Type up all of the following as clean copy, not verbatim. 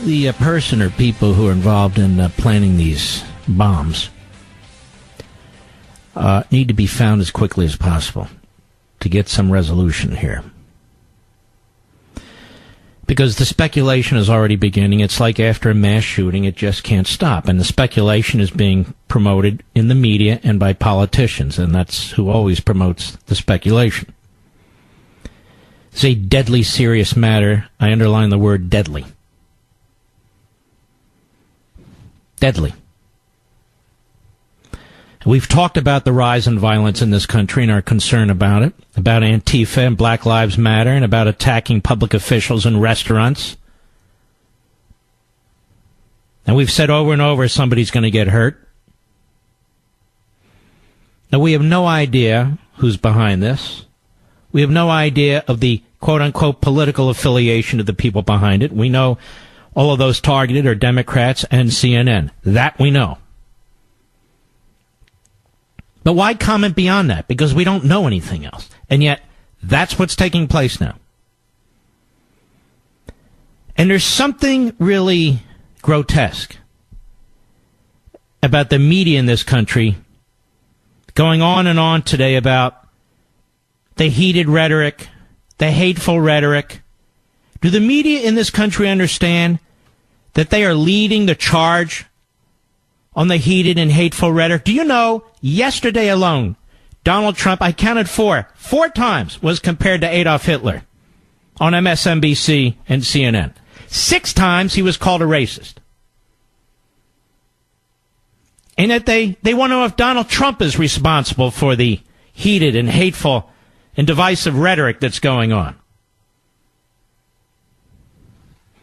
the person or people who are involved in planning these bombs need to be found as quickly as possible to get some resolution here. Because the speculation is already beginning. It's like after a mass shooting, it just can't stop. And the speculation is being promoted in the media and by politicians, and that's who always promotes the speculation. It's a deadly serious matter. I underline the word deadly. Deadly. We've talked about the rise in violence in this country and our concern about it, about Antifa and Black Lives Matter, and about attacking public officials in restaurants. And we've said over and over somebody's going to get hurt. Now, we have no idea who's behind this. We have no idea of the quote-unquote political affiliation of the people behind it. We know all of those targeted are Democrats and CNN. That we know. But why comment beyond that? Because we don't know anything else. And yet, that's what's taking place now. And there's something really grotesque about the media in this country going on and on today about the heated rhetoric, the hateful rhetoric. Do the media in this country understand that they are leading the charge on the heated and hateful rhetoric? Do you know, yesterday alone, Donald Trump, I counted four times, was compared to Adolf Hitler on MSNBC and CNN. 6 times he was called a racist. And that they want to know if Donald Trump is responsible for the heated and hateful and divisive rhetoric that's going on.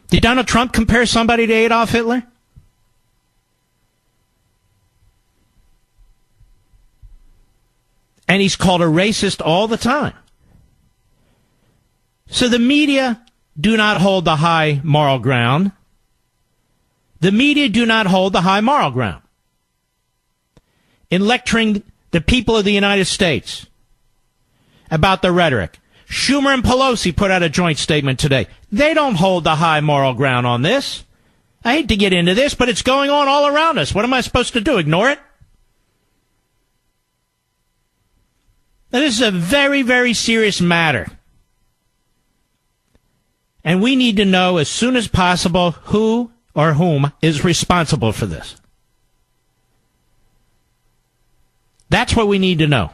Did Donald Trump compare somebody to Adolf Hitler? And he's called a racist all the time. So the media do not hold the high moral ground. The media do not hold the high moral ground in lecturing the people of the United States about the rhetoric. Schumer and Pelosi put out a joint statement today. They don't hold the high moral ground on this. I hate to get into this, but it's going on all around us. What am I supposed to do? Ignore it? Now, this is a very, very serious matter. And we need to know as soon as possible who or whom is responsible for this. That's what we need to know.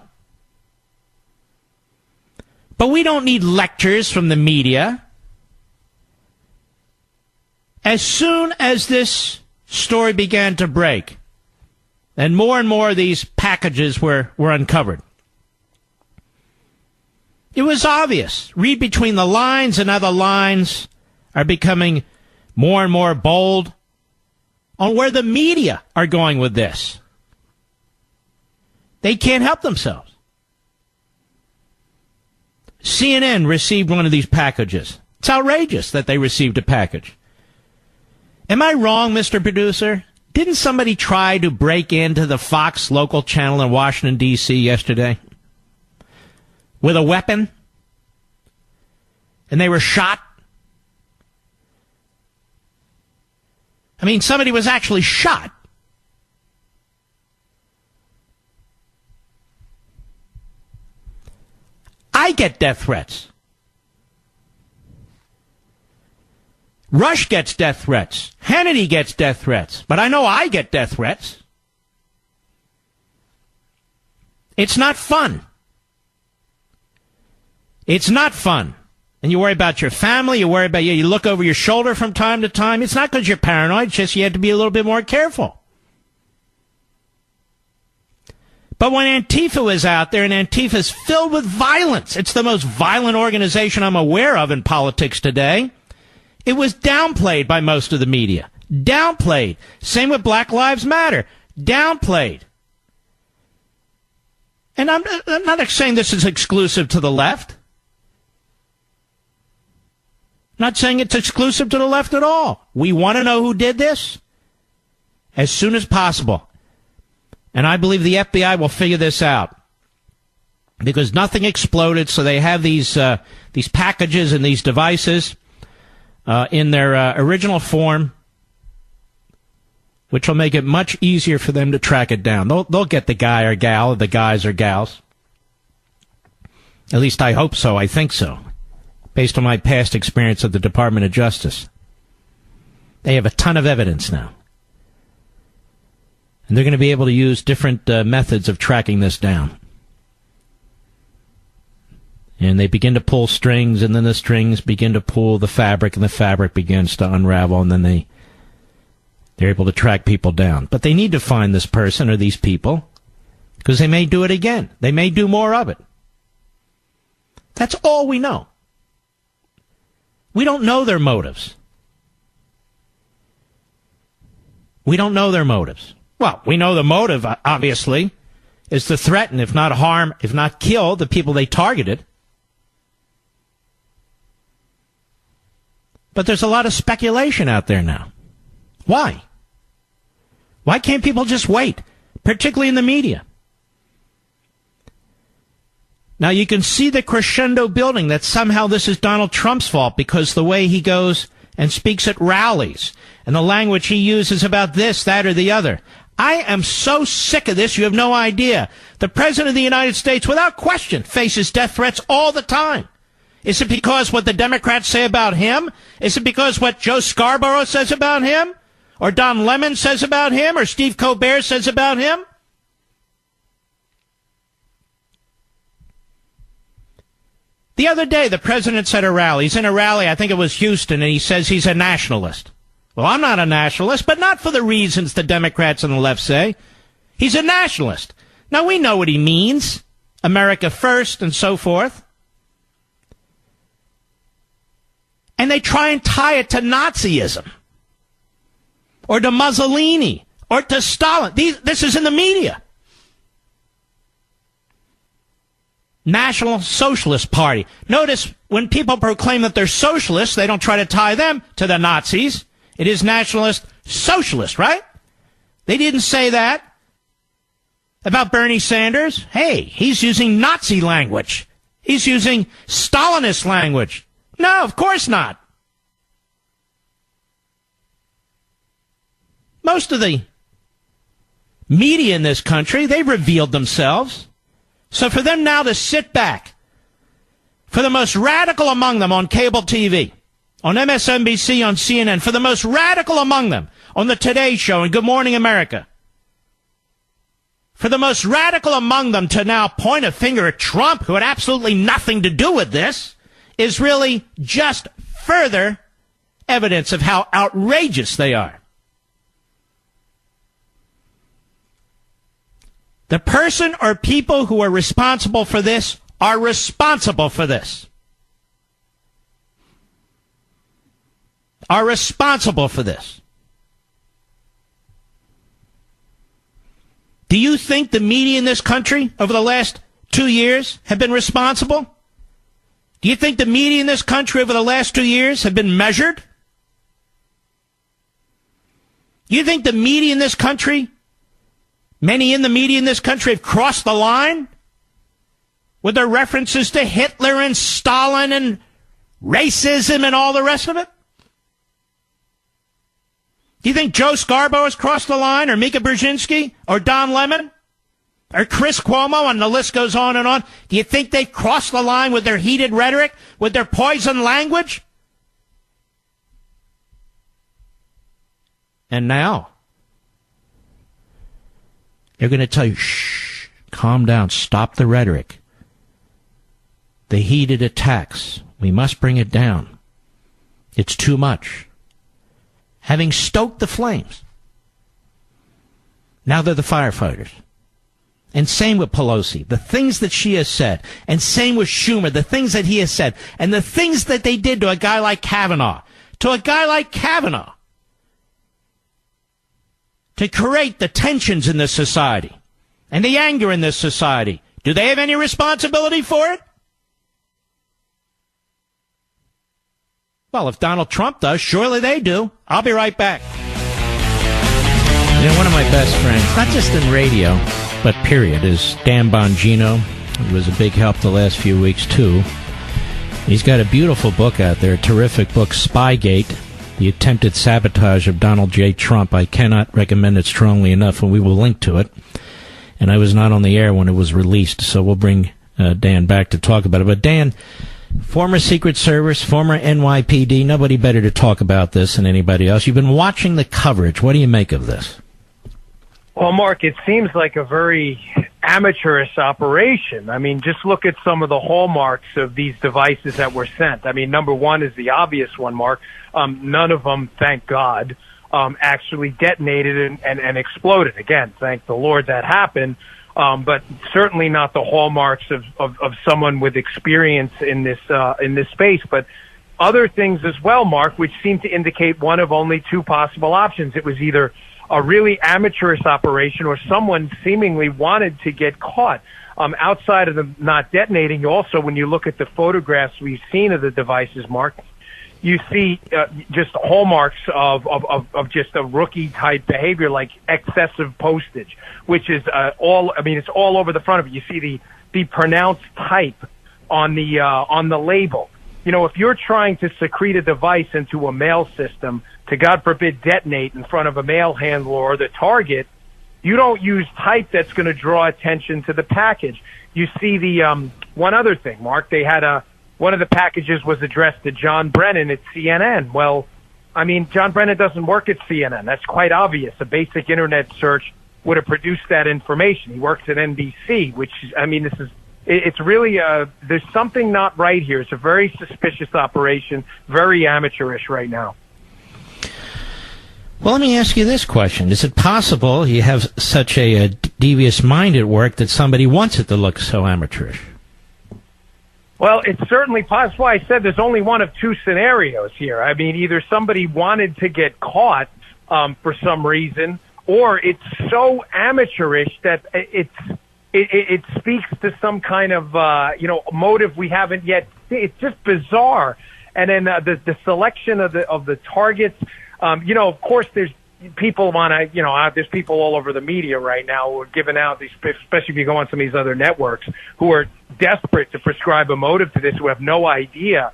But we don't need lectures from the media. As soon as this story began to break, and more of these packages were uncovered, it was obvious. Read between the lines, and other lines are becoming more and more bold on where the media are going with this. They can't help themselves. CNN received one of these packages. It's outrageous that they received a package. Am I wrong, Mr. Producer? Didn't somebody try to break into the Fox local channel in Washington, D.C. yesterday with a weapon? And they were shot? I mean, somebody was actually shot. I get death threats. Rush gets death threats. Hannity gets death threats. But I know I get death threats. It's not fun. It's not fun. And you worry about your family, you worry about you look over your shoulder from time to time. It's not because you're paranoid, it's just you have to be a little bit more careful. But when Antifa was out there, and Antifa's filled with violence, it's the most violent organization I'm aware of in politics today, it was downplayed by most of the media. Downplayed. Same with Black Lives Matter. Downplayed. And I'm not saying this is exclusive to the left. I'm not saying it's exclusive to the left at all. We want to know who did this as soon as possible. And I believe the FBI will figure this out. Because nothing exploded, so they have these packages and these devices. in their original form, which will make it much easier for them to track it down. They'll get the guy or gal, or the guys or gals. At least I hope so. I think so, based on my past experience of the Department of Justice. They have a ton of evidence now. And they're going to be able to use different methods of tracking this down. And they begin to pull strings, and then the strings begin to pull the fabric, and the fabric begins to unravel, and then they're able to track people down. But they need to find this person or these people, because they may do it again. They may do more of it. That's all we know. We don't know their motives. We don't know their motives. Well, we know the motive, obviously, is to threaten, if not harm, if not kill, the people they targeted. But there's a lot of speculation out there now. Why? Why can't people just wait, particularly in the media? Now, you can see the crescendo building that somehow this is Donald Trump's fault because the way he goes and speaks at rallies and the language he uses about this, that, or the other. I am so sick of this, you have no idea. The President of the United States, without question, faces death threats all the time. Is it because what the Democrats say about him? Is it because what Joe Scarborough says about him? Or Don Lemon says about him? Or Steve Colbert says about him? The other day, the president said at a rally, he's in a rally, I think it was Houston, and he says he's a nationalist. Well, I'm not a nationalist, but not for the reasons the Democrats and the left say. He's a nationalist. Now, we know what he means. America first and so forth. And they try and tie it to Nazism. Or to Mussolini. Or to Stalin. This is in the media. National Socialist Party. Notice when people proclaim that they're socialists, they don't try to tie them to the Nazis. It is nationalist socialist, right? They didn't say that about Bernie Sanders. Hey, he's using Nazi language. He's using Stalinist language. No, of course not. Most of the media in this country, they've revealed themselves. So for them now to sit back, for the most radical among them on cable TV, on MSNBC, on CNN, for the most radical among them on the Today Show and Good Morning America, for the most radical among them to now point a finger at Trump, who had absolutely nothing to do with this, is really just further evidence of how outrageous they are. The person or people who are responsible for this are responsible for this. Are responsible for this. Do you think the media in this country over the last 2 years have been responsible? Do you think the media in this country over the last 2 years have been measured? Do you think the media in this country, many in the media in this country, have crossed the line with their references to Hitler and Stalin and racism and all the rest of it? Do you think Joe Scarborough has crossed the line, or Mika Brzezinski, or Don Lemon, or Chris Cuomo, and the list goes on and on? Do you think they've crossed the line with their heated rhetoric, with their poison language? And now, they're going to tell you, shh, calm down, stop the rhetoric. The heated attacks, we must bring it down. It's too much. Having stoked the flames, now they're the firefighters. And same with Pelosi, the things that she has said. And same with Schumer, the things that he has said. And the things that they did to a guy like Kavanaugh. To a guy like Kavanaugh. To create the tensions in this society. And the anger in this society. Do they have any responsibility for it? Well, if Donald Trump does, surely they do. I'll be right back. You know, one of my best friends, not just in radio, but period, is Dan Bongino. He was a big help the last few weeks, too. He's got a beautiful book out there, a terrific book, Spygate, The Attempted Sabotage of Donald J. Trump. I cannot recommend it strongly enough, and we will link to it. And I was not on the air when it was released, so we'll bring Dan back to talk about it. But Dan, former Secret Service, former NYPD, nobody better to talk about this than anybody else. You've been watching the coverage. What do you make of this? Well, Mark, it seems like a very amateurish operation. I mean, just look at some of the hallmarks of these devices that were sent. I mean, number one is the obvious one, Mark. None of them, thank God, actually detonated and exploded. Again, thank the Lord that happened. But certainly not the hallmarks of someone with experience in this space. But other things as well, Mark, which seem to indicate one of only two possible options. It was either a really amateurish operation or someone seemingly wanted to get caught. Outside of them not detonating, also, when you look at the photographs we've seen of the devices, Mark, you see just hallmarks of just a rookie-type behavior, like excessive postage, which is it's all over the front of it. You see the pronounced type on the label. You know, if you're trying to secrete a device into a mail system to, God forbid, detonate in front of a mail handler or the target, you don't use type that's going to draw attention to the package. You see the one other thing, Mark. They had one of the packages was addressed to John Brennan at CNN. Well, I mean, John Brennan doesn't work at CNN. That's quite obvious. A basic internet search would have produced that information. He works at NBC, which, I mean, it's really, there's something not right here. It's a very suspicious operation, very amateurish right now. Well, let me ask you this question. Is it possible you have such a devious mind at work that somebody wants it to look so amateurish? Well, it's certainly possible. That's why I said there's only one of two scenarios here. I mean, either somebody wanted to get caught for some reason, or it's so amateurish that it speaks to some kind of motive we haven't yet seen. It's just bizarre. And then the selection of the targets. Of course, there's people there's people all over the media right now who are giving out these, especially if you go on some of these other networks, who are desperate to prescribe a motive to this, who have no idea.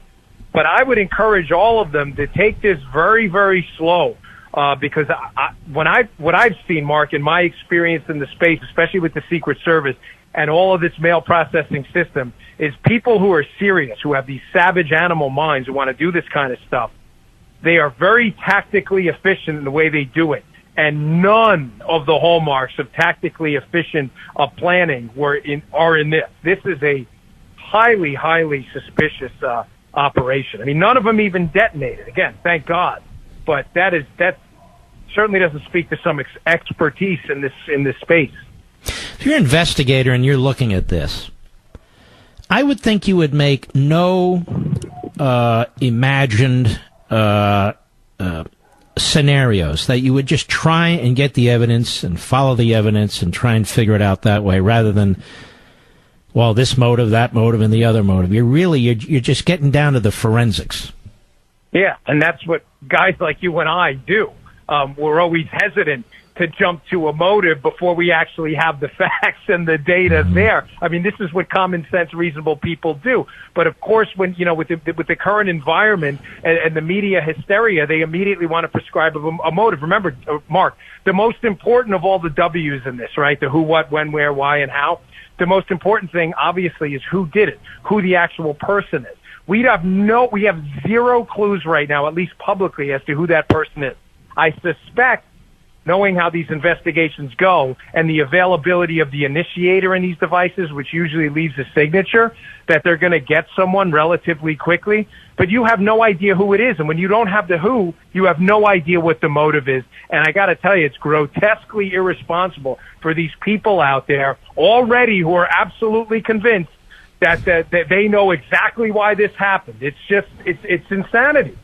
But I would encourage all of them to take this very, very slow, because what I've seen, Mark, in my experience in the space, especially with the Secret Service and all of this mail processing system, is people who are serious, who have these savage animal minds, who want to do this kind of stuff. They are very tactically efficient in the way they do it, and none of the hallmarks of tactically efficient planning are in this. This is a highly, highly suspicious operation. I mean, none of them even detonated. Again, thank God, but that certainly doesn't speak to some expertise in this space. If you're an investigator and you're looking at this, I would think you would make no imagined scenarios, that you would just try and get the evidence and follow the evidence and try and figure it out that way, rather than, well, this motive, that motive, and the other motive. You're just getting down to the forensics. Yeah, and that's what guys like you and I do. We're always hesitant to jump to a motive before we actually have the facts and the data there. I mean, this is what common sense, reasonable people do. But of course, when with the current environment and the media hysteria, they immediately want to prescribe a motive. Remember, Mark, the most important of all the W's in this, right? The who, what, when, where, why, and how. The most important thing, obviously, is who did it, who the actual person is. We have zero clues right now, at least publicly, as to who that person is. I suspect, knowing how these investigations go and the availability of the initiator in these devices, which usually leaves a signature, that they're going to get someone relatively quickly. But you have no idea who it is. And when you don't have the who, you have no idea what the motive is. And I got to tell you, it's grotesquely irresponsible for these people out there already who are absolutely convinced that they know exactly why this happened. It's just, it's insanity.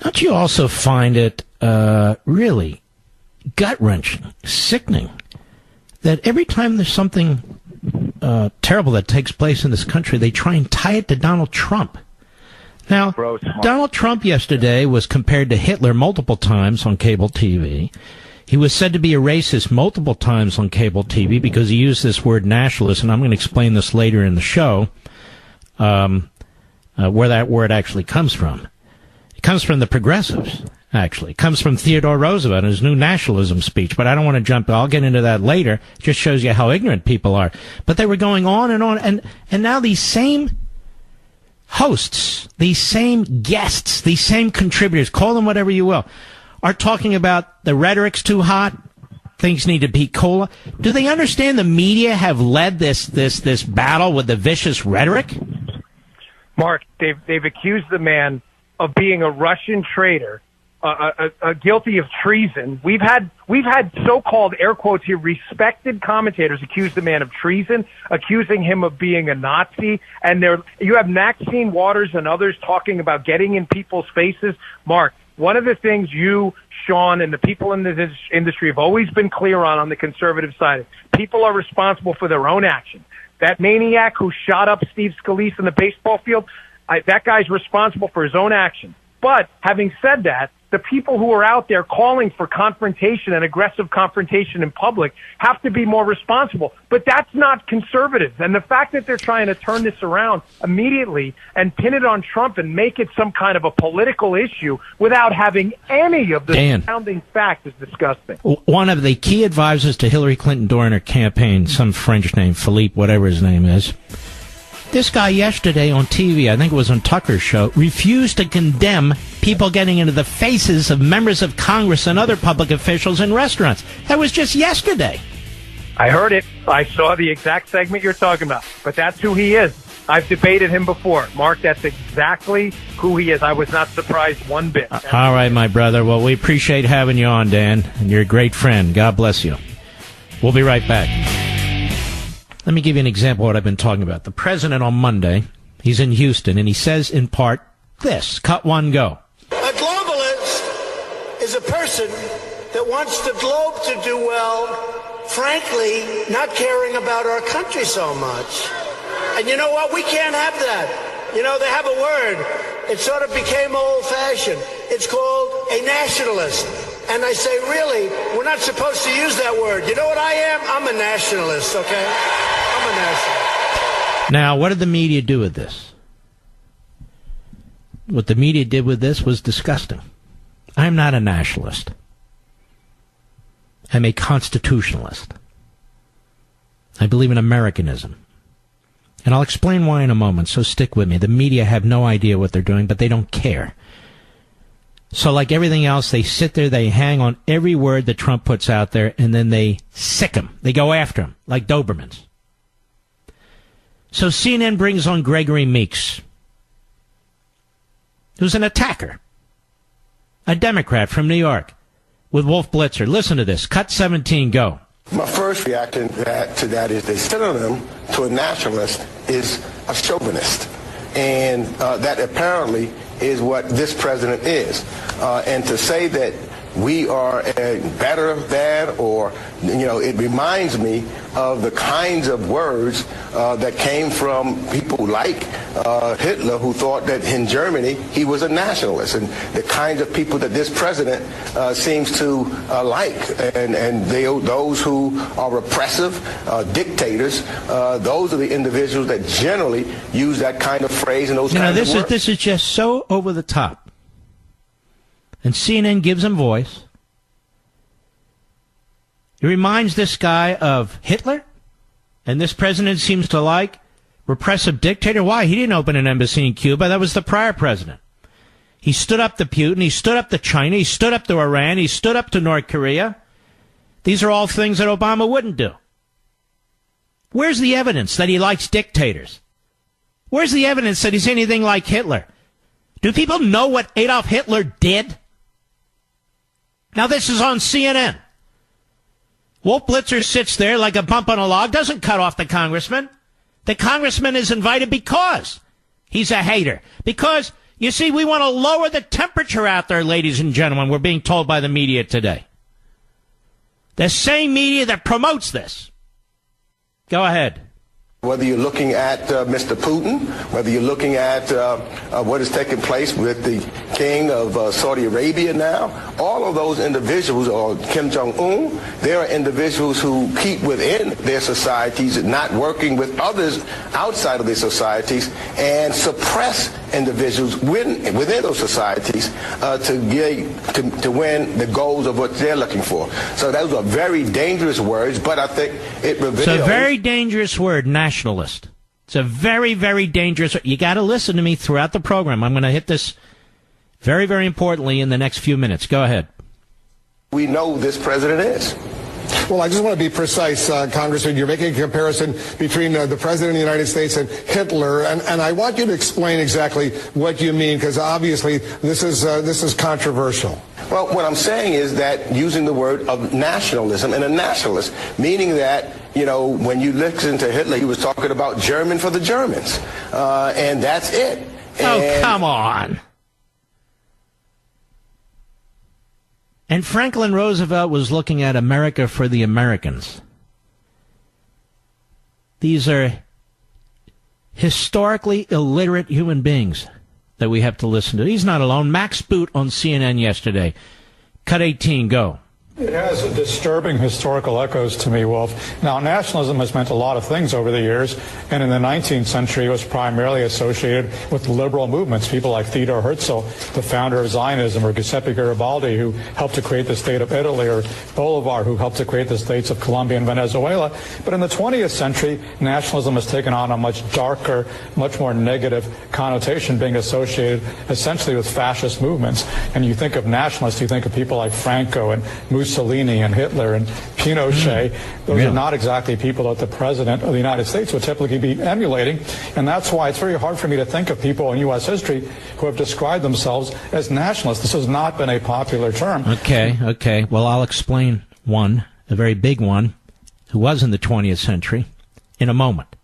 Don't you also find it really gut-wrenching, sickening, that every time there's something terrible that takes place in this country, they try and tie it to Donald Trump? Now, Donald Trump yesterday was compared to Hitler multiple times on cable TV. He was said to be a racist multiple times on cable TV because he used this word nationalist, and I'm going to explain this later in the show. where that word actually comes from. It comes from the progressives, actually. It comes from Theodore Roosevelt in his new nationalism speech, but I don't want to jump. I'll get into that later. It just shows you how ignorant people are. But they were going on, and now these same hosts, these same guests, these same contributors, call them whatever you will, are talking about the rhetoric's too hot, things need to be cooler. Do they understand the media have led this battle with the vicious rhetoric? Mark, they've accused the man of being a Russian traitor, guilty of treason. We've had so-called, air quotes here, respected commentators accuse the man of treason, accusing him of being a Nazi. And you have Maxine Waters and others talking about getting in people's faces. Mark, one of the things you, Sean, and the people in this industry have always been clear on the conservative side, people are responsible for their own actions. That maniac who shot up Steve Scalise in the baseball field, that guy's responsible for his own actions. But having said that, the people who are out there calling for confrontation and aggressive confrontation in public have to be more responsible. But that's not conservatives. And the fact that they're trying to turn this around immediately and pin it on Trump and make it some kind of a political issue without having any of the surrounding facts is disgusting. One of the key advisors to Hillary Clinton during her campaign, some French name, Philippe, whatever his name is, this guy yesterday on TV, I think it was on Tucker's show, refused to condemn people getting into the faces of members of Congress and other public officials in restaurants. That was just yesterday. I heard it. I saw the exact segment you're talking about. But that's who he is. I've debated him before. Mark, that's exactly who he is. I was not surprised one bit. All right, my brother. Well, we appreciate having you on, Dan. And you're a great friend. God bless you. We'll be right back. Let me give you an example of what I've been talking about. The president on Monday, he's in Houston, and he says in part this. Cut one, go. A globalist is a person that wants the globe to do well, frankly, not caring about our country so much. And you know what? We can't have that. You know, they have a word. It sort of became old-fashioned. It's called a nationalist. And I say, really, we're not supposed to use that word. You know what I am? I'm a nationalist, okay? I'm a nationalist. Now, what did the media do with this? What the media did with this was disgusting. I'm not a nationalist. I'm a constitutionalist. I believe in Americanism. And I'll explain why in a moment, so stick with me. The media have no idea what they're doing, but they don't care. So like everything else, they sit there, they hang on every word that Trump puts out there, and then they sick him. They go after him, like Dobermans. So CNN brings on Gregory Meeks, who's an attacker, a Democrat from New York, with Wolf Blitzer. Listen to this. Cut 17, go. My first reaction to that is the synonym to a nationalist is a chauvinist. And that apparently is what this president is. And to say that we are better than, or, you know, it reminds me of the kinds of words that came from people like Hitler, who thought that in Germany he was a nationalist, and the kinds of people that this president seems to like, and those who are repressive dictators, those are the individuals that generally use that kind of phrase and those kinds of words. This is just so over the top. And CNN gives him voice. It reminds this guy of Hitler, and this president seems to like repressive dictator. Why? He didn't open an embassy in Cuba. That was the prior president. He stood up to Putin. He stood up to China. He stood up to Iran. He stood up to North Korea. These are all things that Obama wouldn't do. Where's the evidence that he likes dictators? Where's the evidence that he's anything like Hitler? Do people know what Adolf Hitler did? Now this is on CNN. Wolf Blitzer sits there like a bump on a log, doesn't cut off the congressman. The congressman is invited because he's a hater. Because, you see, we want to lower the temperature out there, ladies and gentlemen, we're being told by the media today. The same media that promotes this. Go ahead. Whether you're looking at Mr. Putin, whether you're looking at what is taking place with the king of Saudi Arabia now, all of those individuals, or Kim Jong-un, there are individuals who keep within their societies, not working with others outside of their societies, and suppress individuals within those societies to win the goals of what they're looking for. So those are very dangerous words, but I think it reveals... It's a very dangerous word, nationalist. It's a very, very dangerous... You got to listen to me throughout the program. I'm going to hit this very, very importantly in the next few minutes. Go ahead. We know this president is. Well, I just want to be precise, Congressman. You're making a comparison between the President of the United States and Hitler, and I want you to explain exactly what you mean, because obviously this is controversial. Well, what I'm saying is that using the word of nationalism and a nationalist, meaning that, you know, when you listen to Hitler, he was talking about German for the Germans, and that's it. Oh, come on. And Franklin Roosevelt was looking at America for the Americans. These are historically illiterate human beings that we have to listen to. He's not alone. Max Boot on CNN yesterday. Cut 18, go. It has disturbing historical echoes to me, Wolf. Now, nationalism has meant a lot of things over the years, and in the 19th century it was primarily associated with liberal movements, people like Theodore Herzl, the founder of Zionism, or Giuseppe Garibaldi, who helped to create the state of Italy, or Bolivar, who helped to create the states of Colombia and Venezuela. But in the 20th century, nationalism has taken on a much darker, much more negative connotation, being associated essentially with fascist movements. And you think of nationalists, you think of people like Franco and Mussolini and Hitler and Pinochet. Those are not exactly people that the president of the United States would typically be emulating. And that's why it's very hard for me to think of people in U.S. history who have described themselves as nationalists. This has not been a popular term. Okay. Well, I'll explain one, a very big one, who was in the 20th century, in a moment.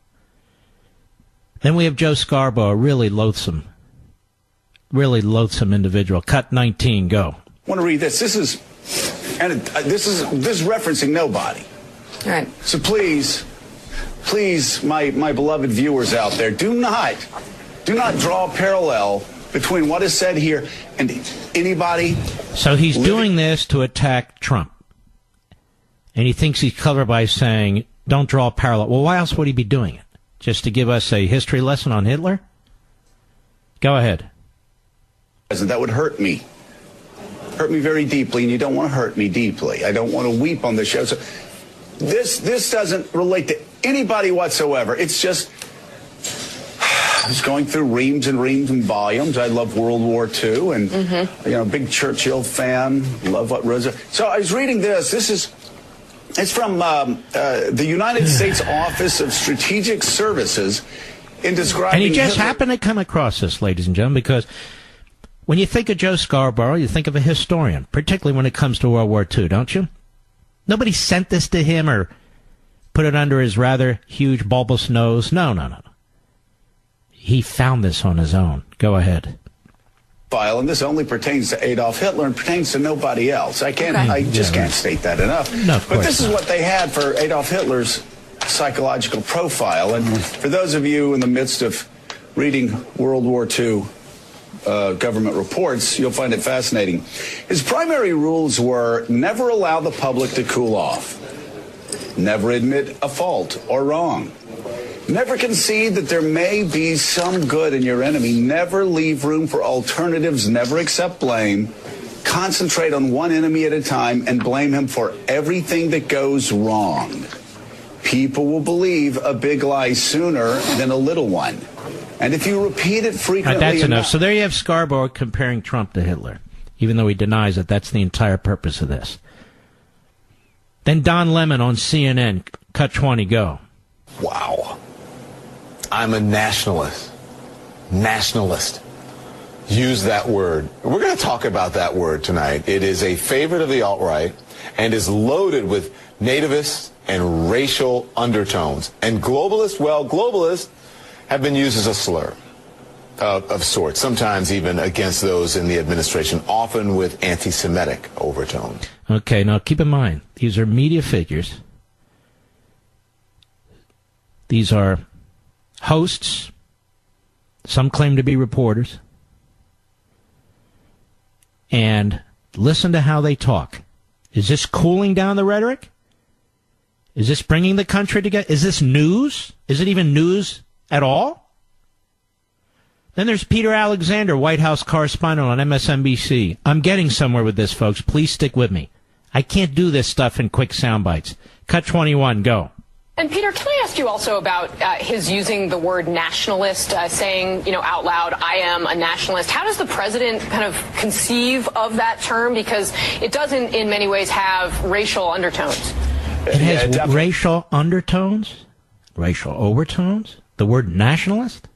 Then we have Joe Scarborough, a really loathsome individual. Cut 19, go. I want to read this. This is referencing nobody. All right. So please, my beloved viewers out there, do not draw a parallel between what is said here and anybody. So he's doing this to attack Trump. And he thinks he's clever by saying, don't draw a parallel. Well, why else would he be doing it? Just to give us a history lesson on Hitler? Go ahead. That would hurt me very deeply, and you don't want to hurt me deeply. I don't want to weep on the show. So this doesn't relate to anybody whatsoever. It's just, I was going through reams and reams and volumes. I love World War II, and big Churchill fan. Love what Roosevelt. So I was reading this. It's from the United States Office of Strategic Services in describing. And he just happened to come across this, ladies and gentlemen, because when you think of Joe Scarborough, you think of a historian, particularly when it comes to World War II, don't you? Nobody sent this to him or put it under his rather huge bulbous nose. No. He found this on his own. Go ahead. And this only pertains to Adolf Hitler and pertains to nobody else. I just can't state that enough. No, of but course this is what they had for Adolf Hitler's psychological profile. And for those of you in the midst of reading World War II government reports, you'll find it fascinating. His primary rules were never allow the public to cool off, never admit a fault or wrong, never concede that there may be some good in your enemy, never leave room for alternatives, never accept blame, concentrate on one enemy at a time and blame him for everything that goes wrong. People will believe a big lie sooner than a little one. And if you repeat it frequently... That's enough. So there you have Scarborough comparing Trump to Hitler, even though he denies that that's the entire purpose of this. Then Don Lemon on CNN. Cut 20, go. Wow. I'm a nationalist. Nationalist. Use that word. We're going to talk about that word tonight. It is a favorite of the alt-right and is loaded with nativist and racial undertones. And globalists have been used as a slur of sorts, sometimes even against those in the administration, often with anti-Semitic overtones. Okay, now keep in mind, these are media figures These are hosts. Some claim to be reporters. And listen to how they talk. Is this cooling down the rhetoric? Is this bringing the country together? Is this news? Is it even news at all? Then there's Peter Alexander, White House correspondent on MSNBC. I'm getting somewhere with this, folks. Please stick with me. I can't do this stuff in quick sound bites. Cut 21, go. And Peter, can I ask you also about his using the word nationalist, saying, out loud, I am a nationalist. How does the president kind of conceive of that term? Because it doesn't in many ways have racial undertones. It has racial undertones? Racial overtones? The word nationalist?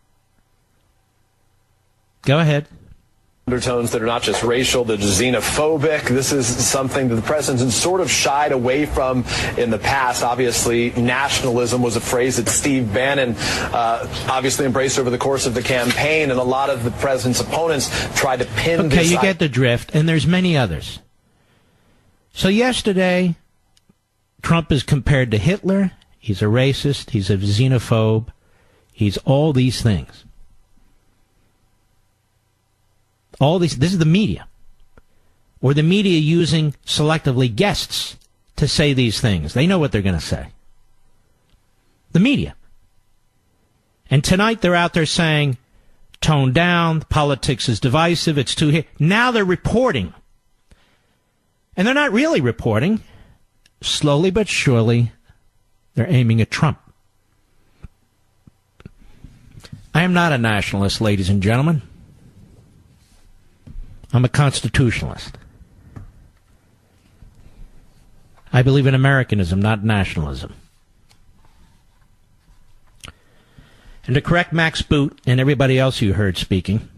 Go ahead. Undertones that are not just racial, they're xenophobic. This is something that the president sort of shied away from in the past. Obviously, nationalism was a phrase that Steve Bannon obviously embraced over the course of the campaign, and a lot of the president's opponents tried to pin this. Okay, you get the drift, and there's many others. So yesterday, Trump is compared to Hitler. He's a racist. He's a xenophobe. He's all these things. All these, this is the media, or the media using selectively guests to say these things. They know what they're going to say. The media. And tonight they're out there saying, tone down, politics is divisive, it's too... Now they're reporting. And they're not really reporting. Slowly but surely, they're aiming at Trump. I am not a nationalist, ladies and gentlemen. I'm a constitutionalist. I believe in Americanism, not nationalism. And to correct Max Boot and everybody else you heard speaking,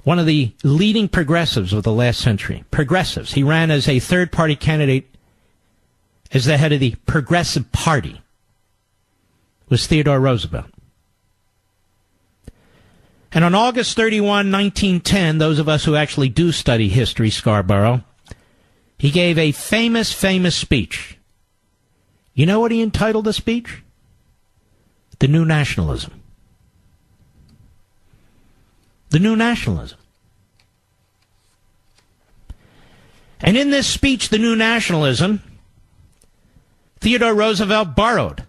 one of the leading progressives of the last century, progressives, he ran as a third-party candidate as the head of the Progressive Party, was Theodore Roosevelt. And on August 31, 1910, those of us who actually do study history, Scarborough, he gave a famous speech. You know what he entitled the speech? The New Nationalism. The New Nationalism. And in this speech, The New Nationalism, Theodore Roosevelt borrowed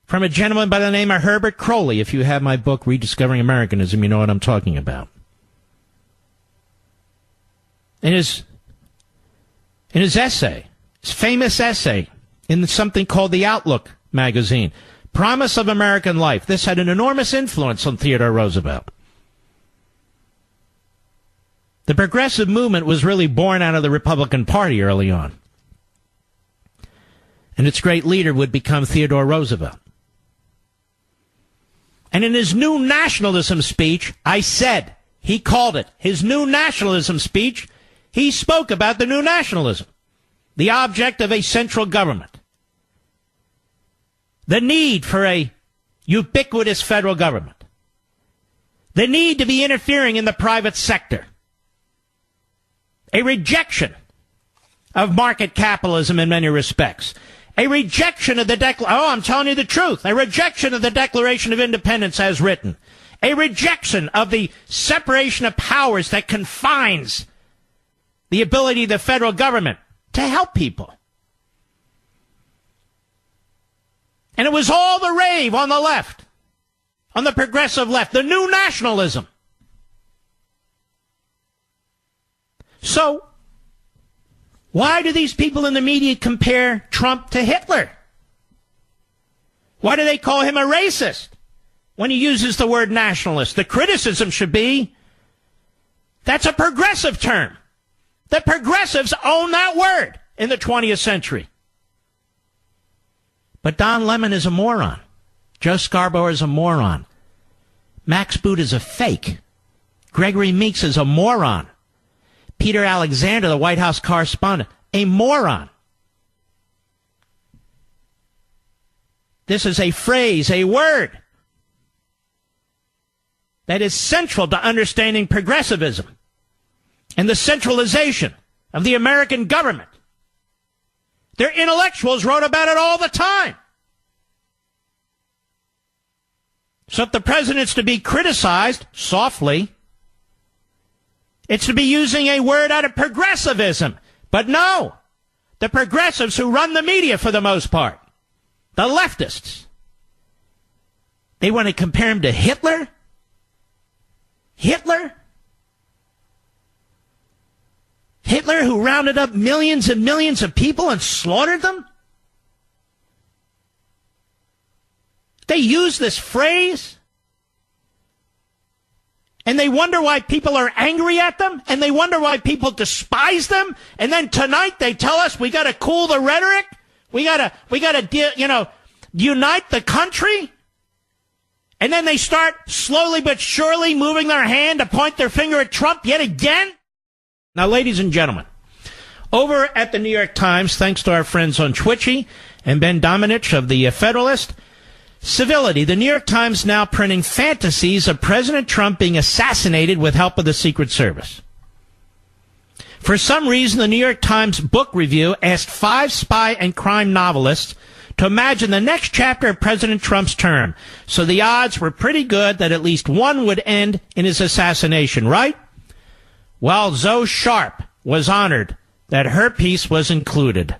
from a gentleman by the name of Herbert Crowley. If you have my book, Rediscovering Americanism, you know what I'm talking about. In his essay, his famous essay in something called the Outlook magazine, Promise of American Life, this had an enormous influence on Theodore Roosevelt. The progressive movement was really born out of the Republican Party early on. And its great leader would become Theodore Roosevelt. And in his New Nationalism speech, he called it his New Nationalism speech, he spoke about the new nationalism, the object of a central government, the need for a ubiquitous federal government, the need to be interfering in the private sector, a rejection of market capitalism in many respects, a rejection of the I'm telling you the truth. A rejection of the Declaration of Independence as written. A rejection of the separation of powers that confines the ability of the federal government to help people. And it was all the rave on the left, on the progressive left, the new nationalism. So, why do these people in the media compare Trump to Hitler? Why do they call him a racist when he uses the word nationalist? The criticism should be, that's a progressive term. The progressives own that word in the 20th century. But Don Lemon is a moron. Joe Scarborough is a moron. Max Boot is a fake. Gregory Meeks is a moron. Peter Alexander, the White House correspondent, a moron. This is a phrase, a word, that is central to understanding progressivism and the centralization of the American government Their intellectuals wrote about it all the time. So if the president's to be criticized softly, it's to be using a word out of progressivism. But no, the progressives who run the media for the most part, the leftists, they want to compare him to Hitler? Hitler? Hitler who rounded up millions and millions of people and slaughtered them? They use this phrase, and they wonder why people are angry at them, and they wonder why people despise them, and then tonight they tell us we got to cool the rhetoric, we got to unite the country, and then they start slowly but surely moving their hand to point their finger at Trump yet again. Now, ladies and gentlemen, over at the New York Times, thanks to our friends on Twitchy and Ben Domenech of the Federalist, civility. The New York Times now printing fantasies of President Trump being assassinated with help of the Secret Service. For some reason, the New York Times book review asked 5 spy and crime novelists to imagine the next chapter of President Trump's term. So the odds were pretty good that at least one would end in his assassination, right? Well, Zoe Sharp was honored that her piece was included.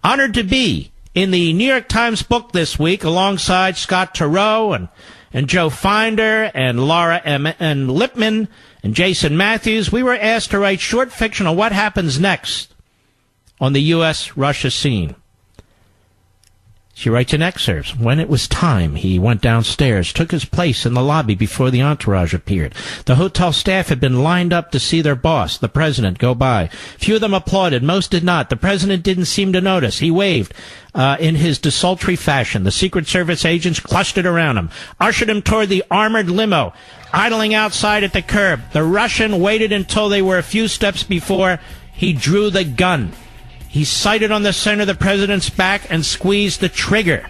Honored to be in the New York Times book this week alongside Scott Turow and Joe Finder and Laura and Lipman and Jason Matthews. We were asked to write short fiction on what happens next on the U.S.-Russia scene. She writes in excerpts. When it was time, he went downstairs, took his place in the lobby before the entourage appeared. The hotel staff had been lined up to see their boss, the president, go by. Few of them applauded. Most did not. The president didn't seem to notice. He waved in his desultory fashion. The Secret Service agents clustered around him, ushered him toward the armored limo, idling outside at the curb. The Russian waited until they were a few steps before he drew the gun. He sighted on the center of the president's back and squeezed the trigger.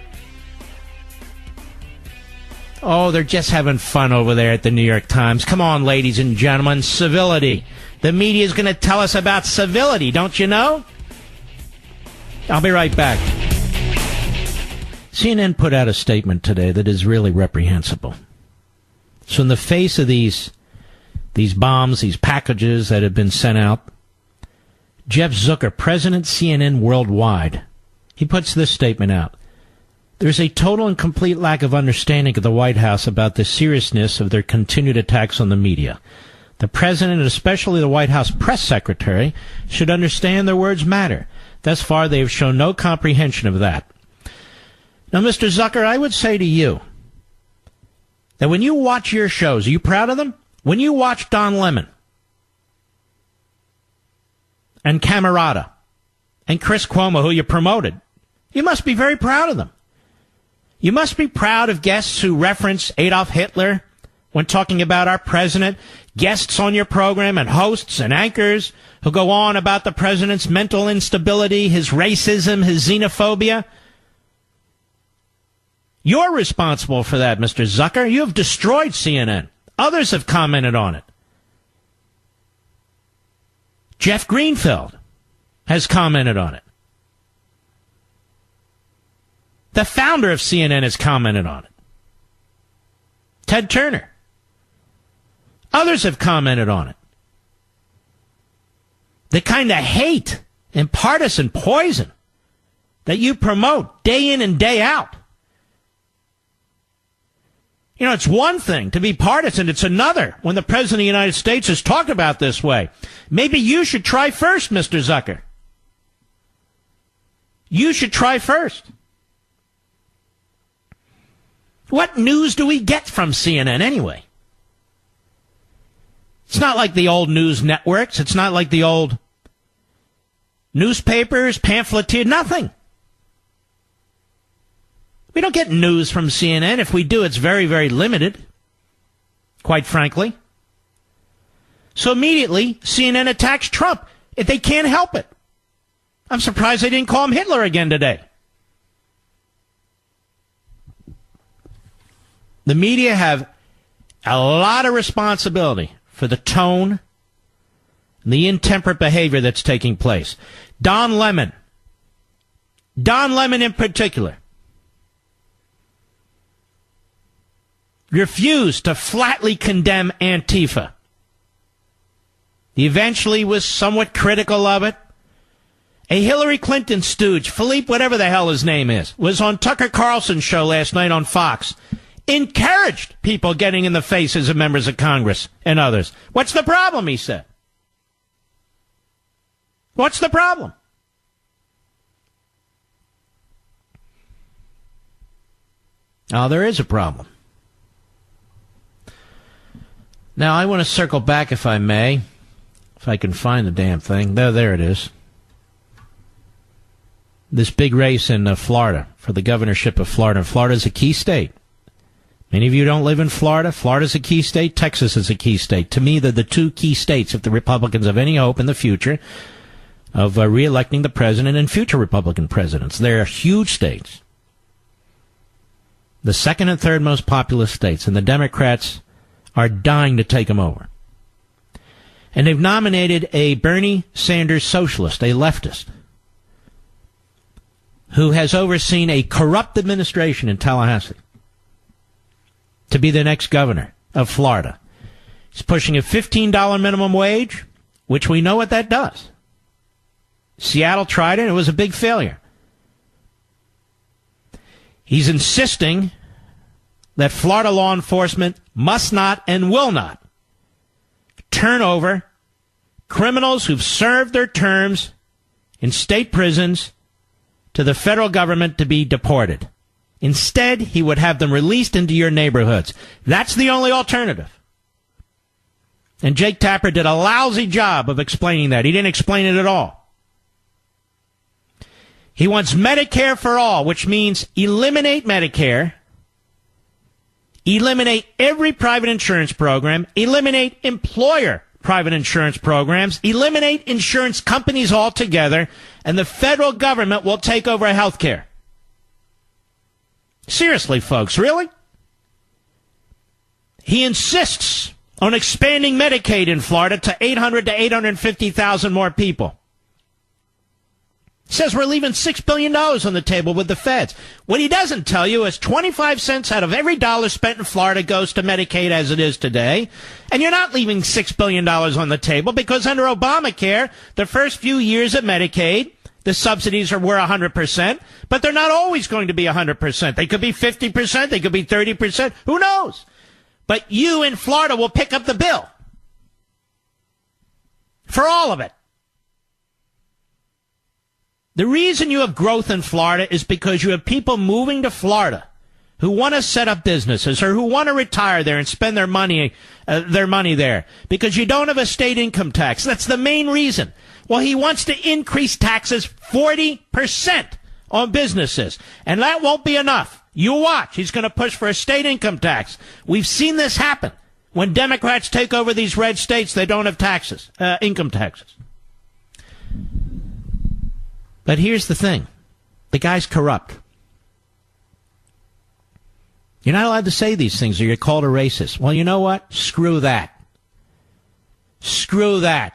Oh, they're just having fun over there at the New York Times. Come on, ladies and gentlemen, civility. The media is going to tell us about civility, don't you know? I'll be right back. CNN put out a statement today that is really reprehensible. So in the face of these bombs, these packages that have been sent out, Jeff Zucker, president CNN Worldwide, he puts this statement out. There's a total and complete lack of understanding of the White House about the seriousness of their continued attacks on the media. The president, and especially the White House press secretary, should understand their words matter. Thus far, they have shown no comprehension of that. Now, Mr. Zucker, I would say to you that when you watch your shows, are you proud of them? When you watch Don Lemon and Camerata and Chris Cuomo, who you promoted, you must be very proud of them. You must be proud of guests who reference Adolf Hitler when talking about our president, guests on your program and hosts and anchors who go on about the president's mental instability, his racism, his xenophobia. You're responsible for that, Mr. Zucker. You have destroyed CNN. Others have commented on it. Jeff Greenfield has commented on it. The founder of CNN has commented on it. Ted Turner. Others have commented on it. The kind of hate and partisan poison that you promote day in and day out. You know, it's one thing to be partisan. It's another when the President of the United States is talked about this way. Maybe you should try first, Mr. Zucker. You should try first. What news do we get from CNN anyway? It's not like the old news networks. It's not like the old newspapers, pamphleteer, nothing. We don't get news from CNN. If we do, it's very, very limited, quite frankly. So immediately, CNN attacks Trump. If they can't help it. I'm surprised they didn't call him Hitler again today. The media have a lot of responsibility for the tone and the intemperate behavior that's taking place. Don Lemon Don Lemon in particular, refused to flatly condemn Antifa. He eventually was somewhat critical of it. A Hillary Clinton stooge, Philippe, whatever the hell his name is, was on Tucker Carlson's show last night on Fox. Encouraged people getting in the faces of members of Congress and others. What's the problem, he said. What's the problem? Oh, there is a problem. Now, I want to circle back, if I may, if I can find the damn thing. There it is. This big race in Florida for the governorship of Florida. Florida's a key state. Many of you don't live in Florida. Florida's a key state. Texas is a key state. To me, they're the two key states if the Republicans have any hope in the future of re-electing the president and future Republican presidents. They're huge states. The second and third most populous states, and the Democrats are dying to take them over. And they've nominated a Bernie Sanders socialist, a leftist, who has overseen a corrupt administration in Tallahassee, to be the next governor of Florida. He's pushing a $15 minimum wage, which we know what that does. Seattle tried it. It was a big failure. He's insisting that Florida law enforcement must not and will not turn over criminals who've served their terms in state prisons to the federal government to be deported. Instead, he would have them released into your neighborhoods. That's the only alternative. And Jake Tapper did a lousy job of explaining that. He didn't explain it at all. He wants Medicare for all, which means eliminate Medicare, eliminate every private insurance program, eliminate employer private insurance programs, eliminate insurance companies altogether, and the federal government will take over health care. Seriously, folks, really? He insists on expanding Medicaid in Florida to 800 to 850,000 more people. Says we're leaving $6 billion on the table with the feds. What he doesn't tell you is 25 cents out of every dollar spent in Florida goes to Medicaid as it is today. And you're not leaving $6 billion on the table because under Obamacare, the first few years of Medicaid, the subsidies were 100%, but they're not always going to be 100%. They could be 50%, they could be 30%, who knows? But you in Florida will pick up the bill for all of it. The reason you have growth in Florida is because you have people moving to Florida who want to set up businesses or who want to retire there and spend their money there because you don't have a state income tax. That's the main reason. Well, he wants to increase taxes 40% on businesses, and that won't be enough. You watch. He's going to push for a state income tax. We've seen this happen. When Democrats take over these red states, they don't have taxes, income taxes. But here's the thing. The guy's corrupt. You're not allowed to say these things or you're called a racist. Well, you know what? Screw that. Screw that.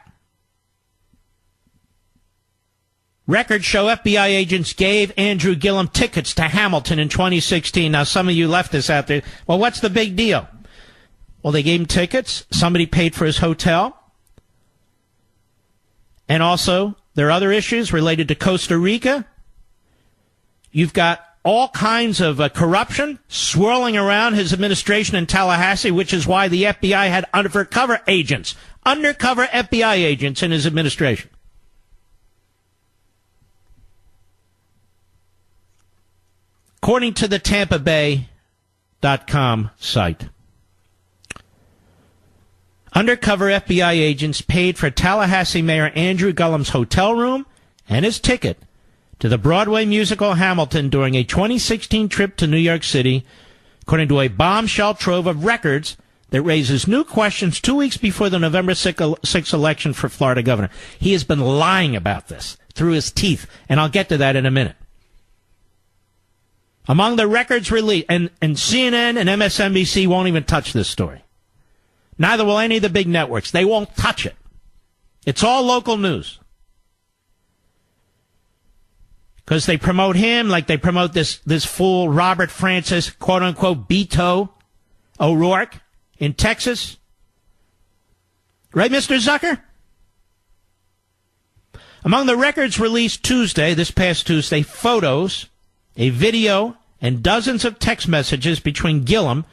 Records show FBI agents gave Andrew Gillum tickets to Hamilton in 2016. Now, some of you leftists out there, well, what's the big deal? Well, they gave him tickets. Somebody paid for his hotel. And also, there are other issues related to Costa Rica. You've got all kinds of corruption swirling around his administration in Tallahassee, which is why the FBI had undercover FBI agents in his administration. According to the TampaBay.com site, undercover FBI agents paid for Tallahassee Mayor Andrew Gillum's hotel room and his ticket to the Broadway musical Hamilton during a 2016 trip to New York City, according to a bombshell trove of records that raises new questions 2 weeks before the November 6th election for Florida governor. He has been lying about this through his teeth, and I'll get to that in a minute. Among the records released, and CNN and MSNBC won't even touch this story. Neither will any of the big networks. They won't touch it. It's all local news. because they promote him like they promote this fool Robert Francis, quote-unquote, Beto O'Rourke in Texas. Right, Mr. Zucker? Among the records released this past Tuesday, photos, a video, and dozens of text messages between Gillum,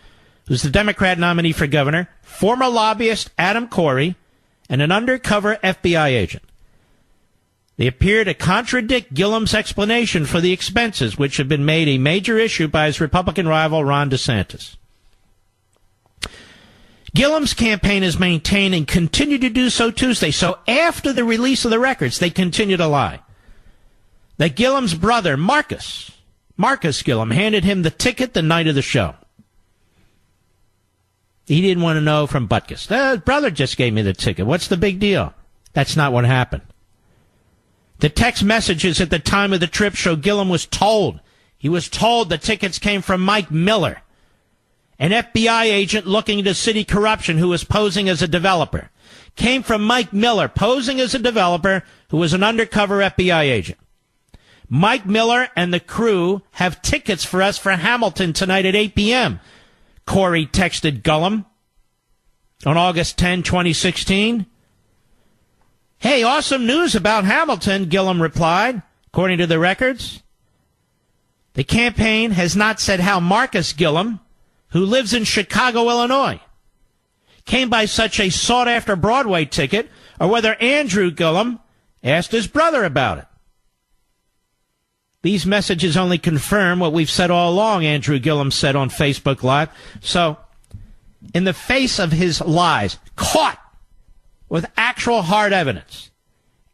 who's the Democrat nominee for governor, former lobbyist Adam Corey, and an undercover FBI agent. They appear to contradict Gillum's explanation for the expenses, which have been made a major issue by his Republican rival Ron DeSantis. Gillum's campaign has maintained and continued to do so Tuesday. So after the release of the records, they continue to lie. That Gillum's brother, Marcus Gillum, handed him the ticket the night of the show. He didn't want to know from Butkus. His brother just gave me the ticket. What's the big deal? That's not what happened. The text messages at the time of the trip show Gillum was told. He was told the tickets came from Mike Miller, an FBI agent looking into city corruption who was posing as a developer. Came from Mike Miller, posing as a developer who was an undercover FBI agent. Mike Miller and the crew have tickets for us for Hamilton tonight at 8 p.m., Corey texted Gillum on August 10, 2016. Hey, awesome news about Hamilton, Gillum replied, according to the records. The campaign has not said how Marcus Gillum, who lives in Chicago, Illinois, came by such a sought-after Broadway ticket, or whether Andrew Gillum asked his brother about it. These messages only confirm what we've said all along, Andrew Gillum said on Facebook Live. So, in the face of his lies, caught with actual hard evidence,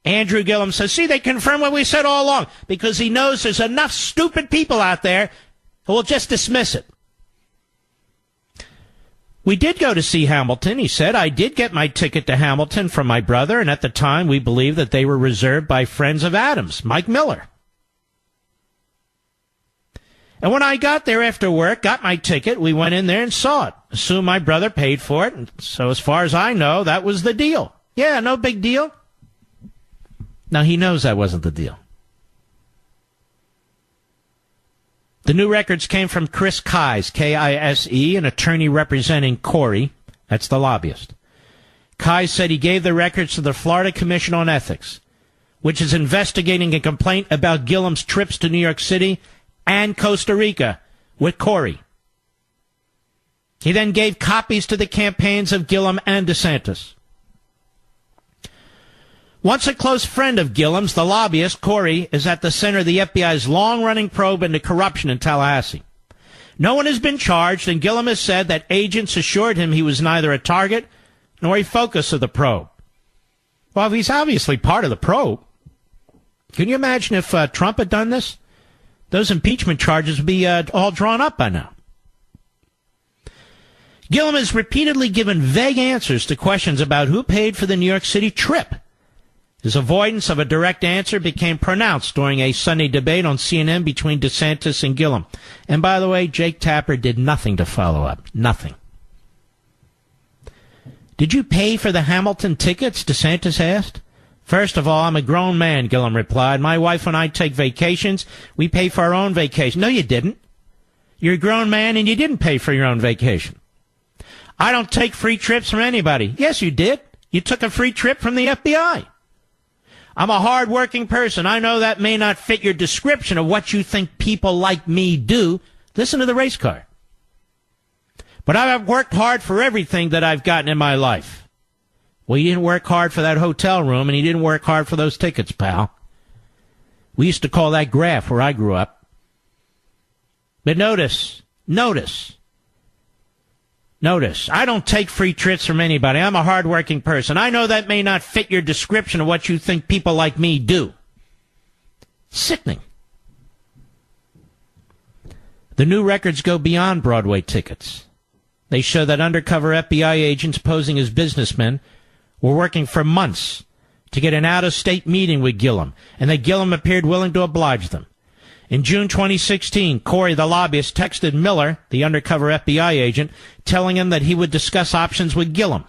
Andrew Gillum says, see, they confirm what we said all along, because he knows there's enough stupid people out there who will just dismiss it. We did go to see Hamilton, he said. I did get my ticket to Hamilton from my brother, and at the time we believed that they were reserved by friends of Adams, Mike Miller. And when I got there after work, got my ticket, we went in there and saw it. Assume my brother paid for it, and so as far as I know, that was the deal. Yeah, no big deal. Now, he knows that wasn't the deal. The new records came from Chris Kise, K-I-S-E, an attorney representing Corey. That's the lobbyist. Kise said he gave the records to the Florida Commission on Ethics, which is investigating a complaint about Gillum's trips to New York City and Costa Rica with Corey. He then gave copies to the campaigns of Gillum and DeSantis. Once a close friend of Gillum's, the lobbyist, Corey, is at the center of the FBI's long-running probe into corruption in Tallahassee. No one has been charged, and Gillum has said that agents assured him he was neither a target nor a focus of the probe. Well, if he's obviously part of the probe, can you imagine if Trump had done this? Those impeachment charges would be all drawn up by now. Gillum has repeatedly given vague answers to questions about who paid for the New York City trip. His avoidance of a direct answer became pronounced during a Sunday debate on CNN between DeSantis and Gillum. And by the way, Jake Tapper did nothing to follow up. Nothing. Did you pay for the Hamilton tickets? DeSantis asked. First of all, I'm a grown man, Gillum replied. My wife and I take vacations. We pay for our own vacation. No, you didn't. You're a grown man and you didn't pay for your own vacation. I don't take free trips from anybody. Yes, you did. You took a free trip from the FBI. I'm a hard-working person. I know that may not fit your description of what you think people like me do. Listen to the race car. But I've worked hard for everything that I've gotten in my life. Well, you didn't work hard for that hotel room, and you didn't work hard for those tickets, pal. We used to call that graft where I grew up. But notice, I don't take free trips from anybody. I'm a hard-working person. I know that may not fit your description of what you think people like me do. Sickening. The new records go beyond Broadway tickets. They show that undercover FBI agents posing as businessmen were working for months to get an out-of-state meeting with Gillum, and that Gillum appeared willing to oblige them. In June 2016, Corey, the lobbyist, texted Miller, the undercover FBI agent, telling him that he would discuss options with Gillum.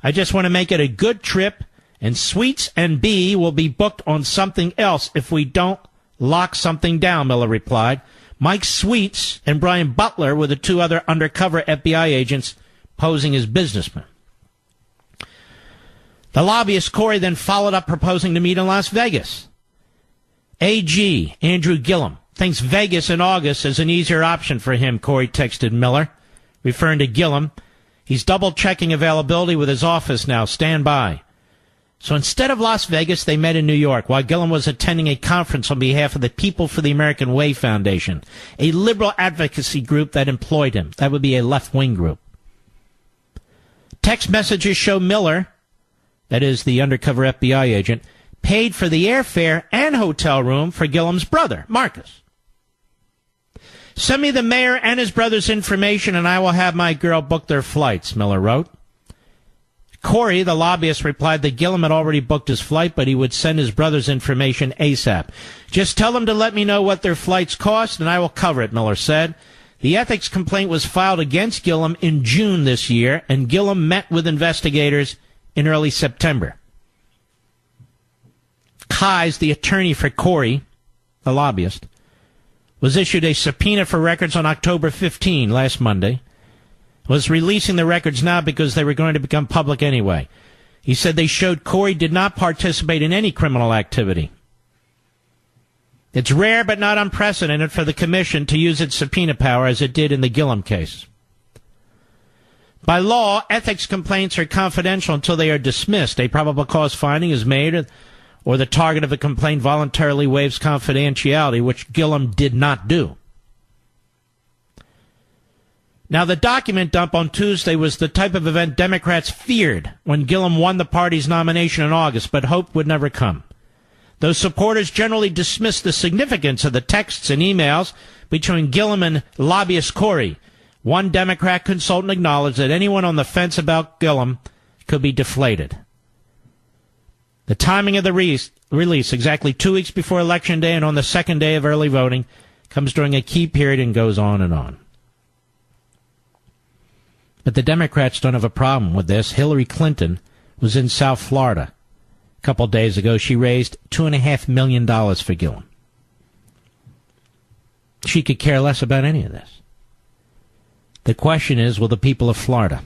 I just want to make it a good trip, and Suites and B will be booked on something else if we don't lock something down, Miller replied. Mike Sweets and Brian Butler were the two other undercover FBI agents posing as businessmen. The lobbyist Corey then followed up proposing to meet in Las Vegas. AG Andrew Gillum thinks Vegas in August is an easier option for him, Corey texted Miller, referring to Gillum. He's double-checking availability with his office now. Stand by. So instead of Las Vegas, they met in New York while Gillum was attending a conference on behalf of the People for the American Way Foundation, a liberal advocacy group that employed him. That would be a left-wing group. Text messages show Miller, that is the undercover FBI agent, paid for the airfare and hotel room for Gillum's brother, Marcus. Send me the mayor and his brother's information and I will have my girl book their flights, Miller wrote. Corey, the lobbyist, replied that Gillum had already booked his flight, but he would send his brother's information ASAP. Just tell them to let me know what their flights cost, and I will cover it, Miller said. The ethics complaint was filed against Gillum in June this year, and Gillum met with investigators in early September. Keyes, the attorney for Corey, the lobbyist, was issued a subpoena for records on October 15, last Monday. Was releasing the records now because they were going to become public anyway. He said they showed Corey did not participate in any criminal activity. It's rare but not unprecedented for the commission to use its subpoena power as it did in the Gillum case. By law, ethics complaints are confidential until they are dismissed. A probable cause finding is made or the target of a complaint voluntarily waives confidentiality, which Gillum did not do. Now, the document dump on Tuesday was the type of event Democrats feared when Gillum won the party's nomination in August, but hoped would never come. Though supporters generally dismissed the significance of the texts and emails between Gillum and lobbyist Corey, one Democrat consultant acknowledged that anyone on the fence about Gillum could be deflated. The timing of the release, exactly 2 weeks before Election Day and on the second day of early voting, comes during a key period and goes on and on. But the Democrats don't have a problem with this. Hillary Clinton was in South Florida a couple days ago. She raised $2.5 million for Gillum. She could care less about any of this. The question is, will the people of Florida?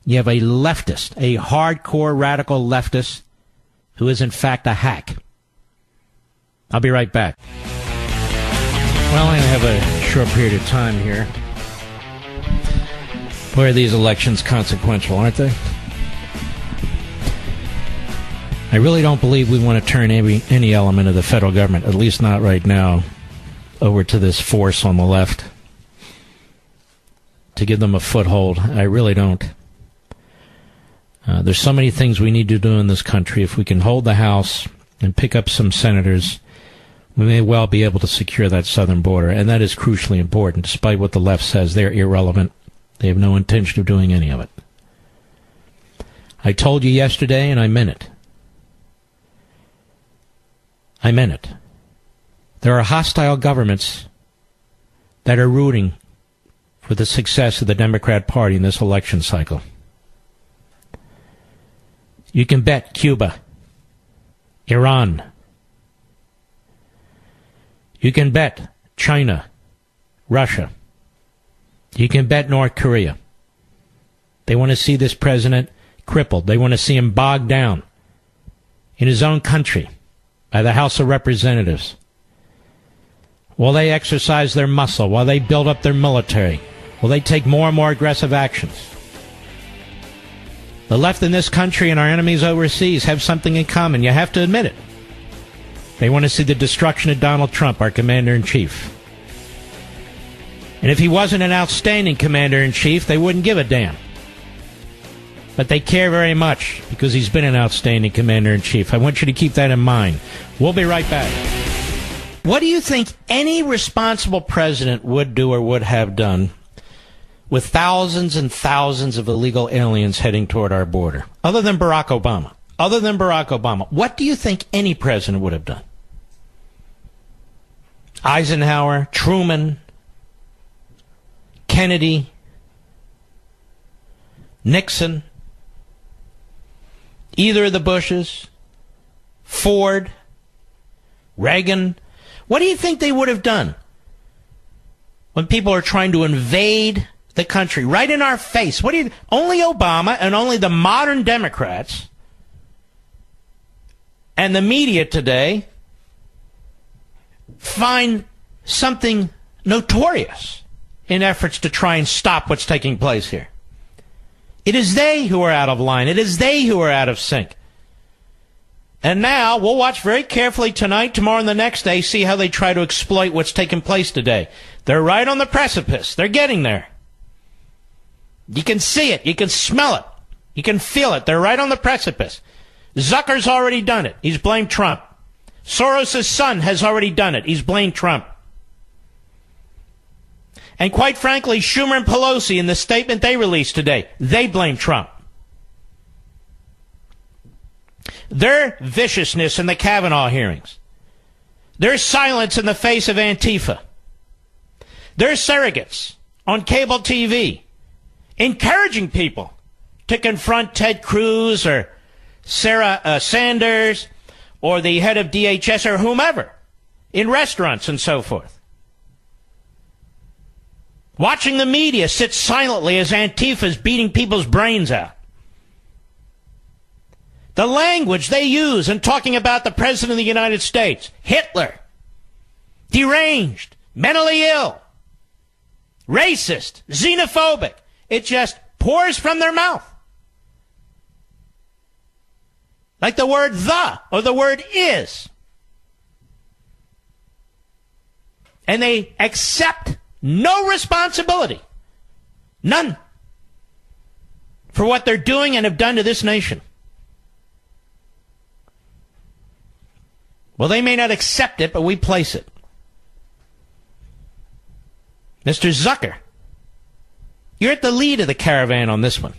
You have a leftist, a hardcore radical leftist, who is in fact a hack. I'll be right back. Well, I have a short period of time here. Boy, are these elections consequential, aren't they? I really don't believe we want to turn any element of the federal government, at least not right now, over to this force on the left to give them a foothold. I really don't. There's so many things we need to do in this country. If we can hold the House and pick up some senators, we may well be able to secure that southern border, and that is crucially important. Despite what the left says, they're irrelevant. They have no intention of doing any of it. I told you yesterday, and I meant it. I meant it. There are hostile governments that are rooting for the success of the Democrat Party in this election cycle. You can bet Cuba, Iran. You can bet China, Russia. You can bet North Korea. They want to see this president crippled. They want to see him bogged down in his own country by the House of Representatives while they exercise their muscle, while they build up their military, while they take more and more aggressive actions. The left in this country and our enemies overseas have something in common. You have to admit it. They want to see the destruction of Donald Trump, our commander-in-chief. And if he wasn't an outstanding commander-in-chief, they wouldn't give a damn. But they care very much because he's been an outstanding commander-in-chief. I want you to keep that in mind. We'll be right back. What do you think any responsible president would do or would have done with thousands and thousands of illegal aliens heading toward our border? Other than Barack Obama. Other than Barack Obama. What do you think any president would have done? Eisenhower, Truman, Kennedy, Nixon, either of the Bushes, Ford, Reagan. What do you think they would have done when people are trying to invade the country right in our face? Only Obama and only the modern Democrats and the media today find something notorious in efforts to try and stop what's taking place here. It is they who are out of line. It is they who are out of sync. And now we'll watch very carefully tonight, tomorrow, and the next day, see how they try to exploit what's taking place today. They're right on the precipice. They're getting there. You can see it. You can smell it. You can feel it. They're right on the precipice. Zucker's already done it. He's blamed Trump. Soros' son has already done it. He's blamed Trump. And quite frankly, Schumer and Pelosi, in the statement they released today, they blame Trump. Their viciousness in the Kavanaugh hearings, their silence in the face of Antifa, their surrogates on cable TV, encouraging people to confront Ted Cruz or Sarah Sanders or the head of DHS or whomever in restaurants and so forth. Watching the media sit silently as Antifa is beating people's brains out. The language they use in talking about the President of the United States, Hitler, deranged, mentally ill, racist, xenophobic, it just pours from their mouth. Like the word the or the word is. And they accept no responsibility, none, for what they're doing and have done to this nation. Well, they may not accept it, but we place it. Mr. Zucker, you're at the lead of the caravan on this one.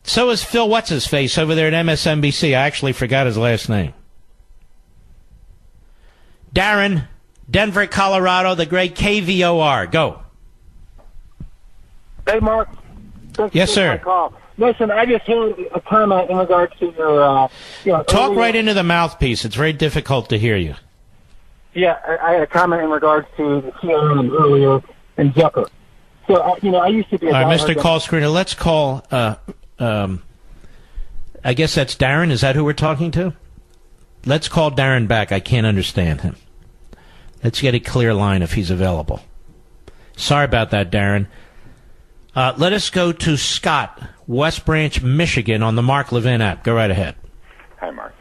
So is Phil What's-His-Face over there at MSNBC. I actually forgot his last name. Darren, Denver, Colorado, the great KVOR. Go. Hey, Mark. Yes, sir. Listen, I just heard a comment in regards to your... Talk right into the mouthpiece. It's very difficult to hear you. Yeah, I had a comment in regards to the CNN earlier and Zucker. So, I used to be... All right, Mr. Call Screener, let's call... I guess that's Darren. Is that who we're talking to? Let's call Darren back. I can't understand him. Let's get a clear line if he's available. Sorry about that, Darren. Let us go to Scott, West Branch, Michigan, on the Mark Levin app. Go right ahead. Hi, Mark.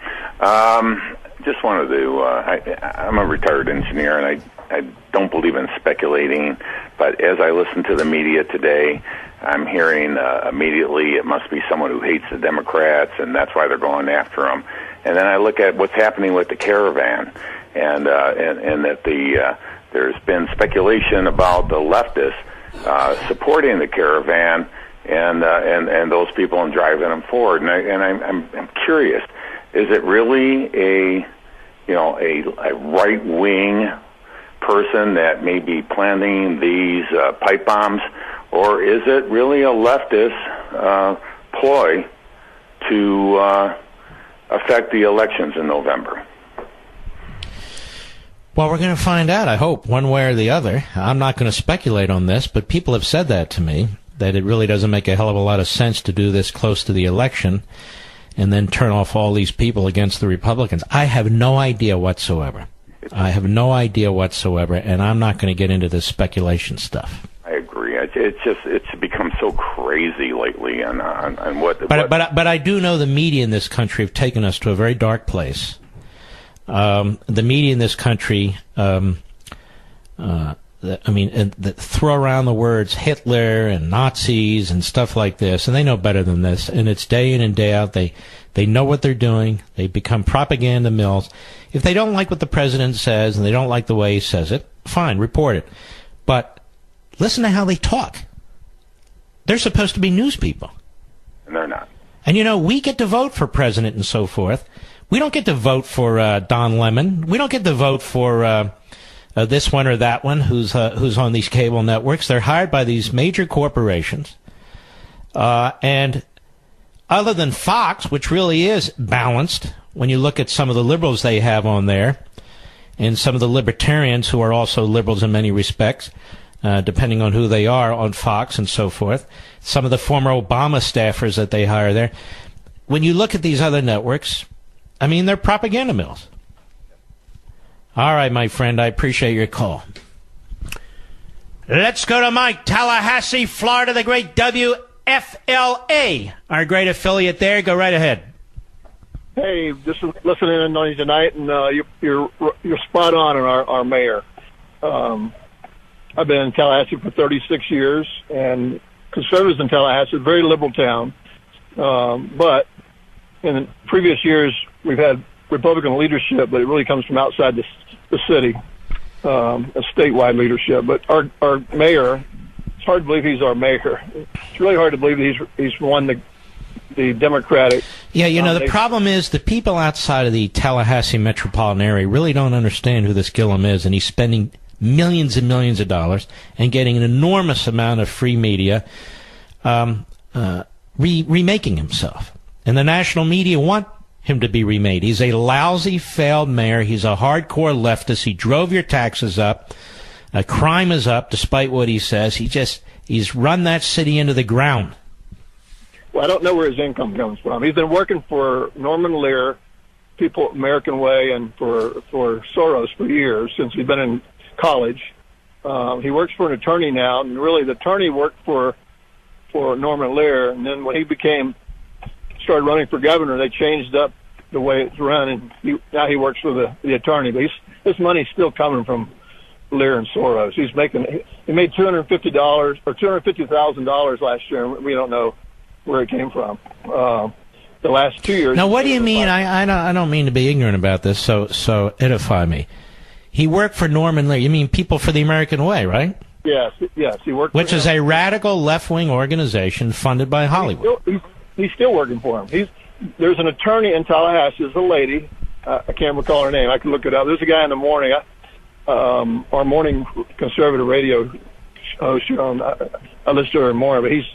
Just wanted to, I'm a retired engineer, and I don't believe in speculating, but as I listen to the media today, I'm hearing immediately it must be someone who hates the Democrats, and that's why they're going after them. And then I look at what's happening with the caravan, and that there's been speculation about the leftists supporting the caravan and those people and driving them forward. And I'm curious, is it really a right wing person that may be planning these pipe bombs, or is it really a leftist ploy to affect the elections in November? Well, we're going to find out, I hope, one way or the other. I'm not going to speculate on this, but people have said that to me, that it really doesn't make a hell of a lot of sense to do this close to the election and then turn off all these people against the Republicans. I have no idea whatsoever. I have no idea whatsoever, and I'm not going to get into this speculation stuff. I agree. It's become so crazy lately on what. But I do know the media in this country have taken us to a very dark place. The media in this country, throw around the words Hitler and Nazis and stuff like this, and they know better than this. And it's day in and day out. They know what they're doing. They become propaganda mills. If they don't like what the president says and they don't like the way he says it, fine, report it. But listen to how they talk. They're supposed to be news people. And they're not. And, we get to vote for president and so forth. We don't get to vote for Don Lemon. We don't get to vote for this one or that one who's on these cable networks. They're hired by these major corporations. And other than Fox, which really is balanced, when you look at some of the liberals they have on there, and some of the libertarians who are also liberals in many respects, depending on who they are on Fox and so forth, some of the former Obama staffers that they hire there. When you look at these other networks, I mean, they're propaganda mills. All right, my friend, I appreciate your call. Let's go to Mike, Tallahassee, Florida, the great WFLA, our great affiliate there. Go right ahead. Hey, just listening on you tonight, and you're spot on our mayor. I've been in Tallahassee for 36 years, and conservatives in Tallahassee, a very liberal town. But in previous years, we've had Republican leadership, but it really comes from outside the city, a statewide leadership. But our mayor, it's hard to believe he's our mayor. It's really hard to believe he's won the Democratic. Yeah, the problem is the people outside of the Tallahassee metropolitan area really don't understand who this Gillum is, and he's spending millions and millions of dollars and getting an enormous amount of free media remaking himself. And the national media want him to be remade. He's a lousy, failed mayor. He's a hardcore leftist. He drove your taxes up. Crime is up, despite what he says. He's run that city into the ground. Well, I don't know where his income comes from. He's been working for Norman Lear, People American Way, and for Soros for years, since he's been in college. He works for an attorney now, and really the attorney worked for Norman Lear, and then when he started running for governor, they changed up the way it's run, and now he works for the attorney. But his money's still coming from Lear and Soros. He made $250 or $250,000 last year, and we don't know where it came from. The last 2 years. Now, what do you mean? I don't mean to be ignorant about this, so edify me. He worked for Norman Lear. You mean People for the American Way, right? Yes. He worked. Which is a radical left-wing organization funded by Hollywood. He's still working for him. There's an attorney in Tallahassee. There's a lady. I can't recall her name. I can look it up. There's a guy in the morning. Our morning conservative radio host. I listen to her more, but he's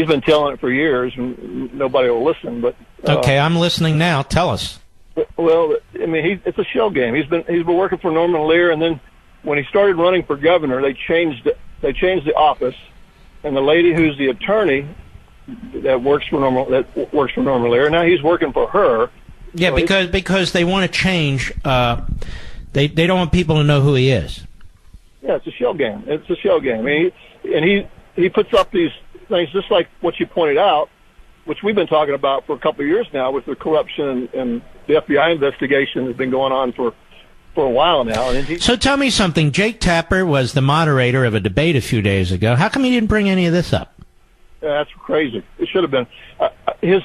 been telling it for years, and nobody will listen. But okay, I'm listening now. Tell us. Well, I mean, it's a shell game. He's been working for Norman Lear, and then when he started running for governor, they changed the office, and the lady who's the attorney that works for Norman Lear, now he's working for her. Yeah, so because they want to change. They don't want people to know who he is. Yeah, it's a shell game. I mean, he puts up these things just like what you pointed out, which we've been talking about for a couple of years now with the corruption and the FBI investigation that's been going on for a while now. So tell me something. Jake Tapper was the moderator of a debate a few days ago. How come he didn't bring any of this up? That's crazy. It should have been. In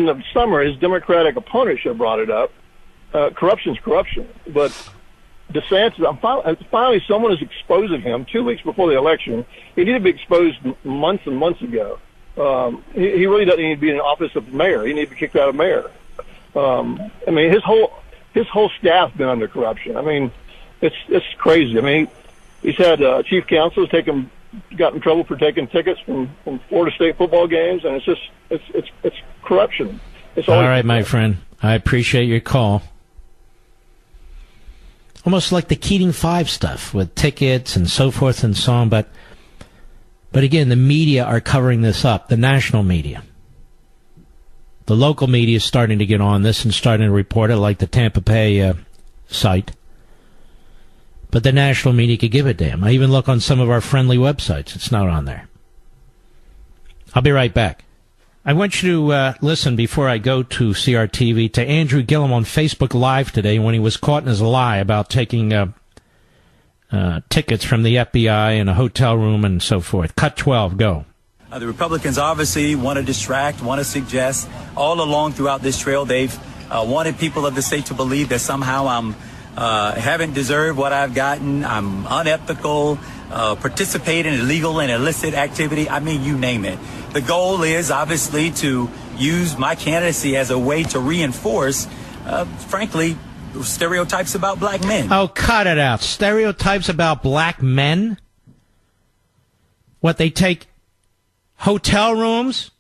the summer, his Democratic opponent should have brought it up. Corruption's corruption. But DeSantis, finally someone is exposing him 2 weeks before the election. He needed to be exposed months and months ago. He really doesn't need to be in the office of mayor. He needs to be kicked out of mayor. I mean, his whole staff's been under corruption. I mean, it's crazy. I mean, he's had chief counsels got in trouble for taking tickets from Florida State football games, and it's corruption. All right, my friend. I appreciate your call. Almost like the Keating 5 stuff with tickets and so forth and so on, but again, the media are covering this up, the national media. The local media is starting to get on this and starting to report it, like the Tampa Bay site. But the national media could give a damn. I even look on some of our friendly websites. It's not on there. I'll be right back. I want you to listen before I go to CRTV to Andrew Gillum on Facebook Live today when he was caught in his lie about taking tickets from the FBI in a hotel room and so forth. Cut 12, go. The Republicans obviously want to distract, want to suggest. All along throughout this trail, they've wanted people of the state to believe that somehow I'm haven't deserved what I've gotten. I'm unethical, participate in illegal and illicit activity. I mean, you name it. The goal is obviously to use my candidacy as a way to reinforce, frankly, stereotypes about black men. Oh, cut it out. Stereotypes about black men? What, they take hotel rooms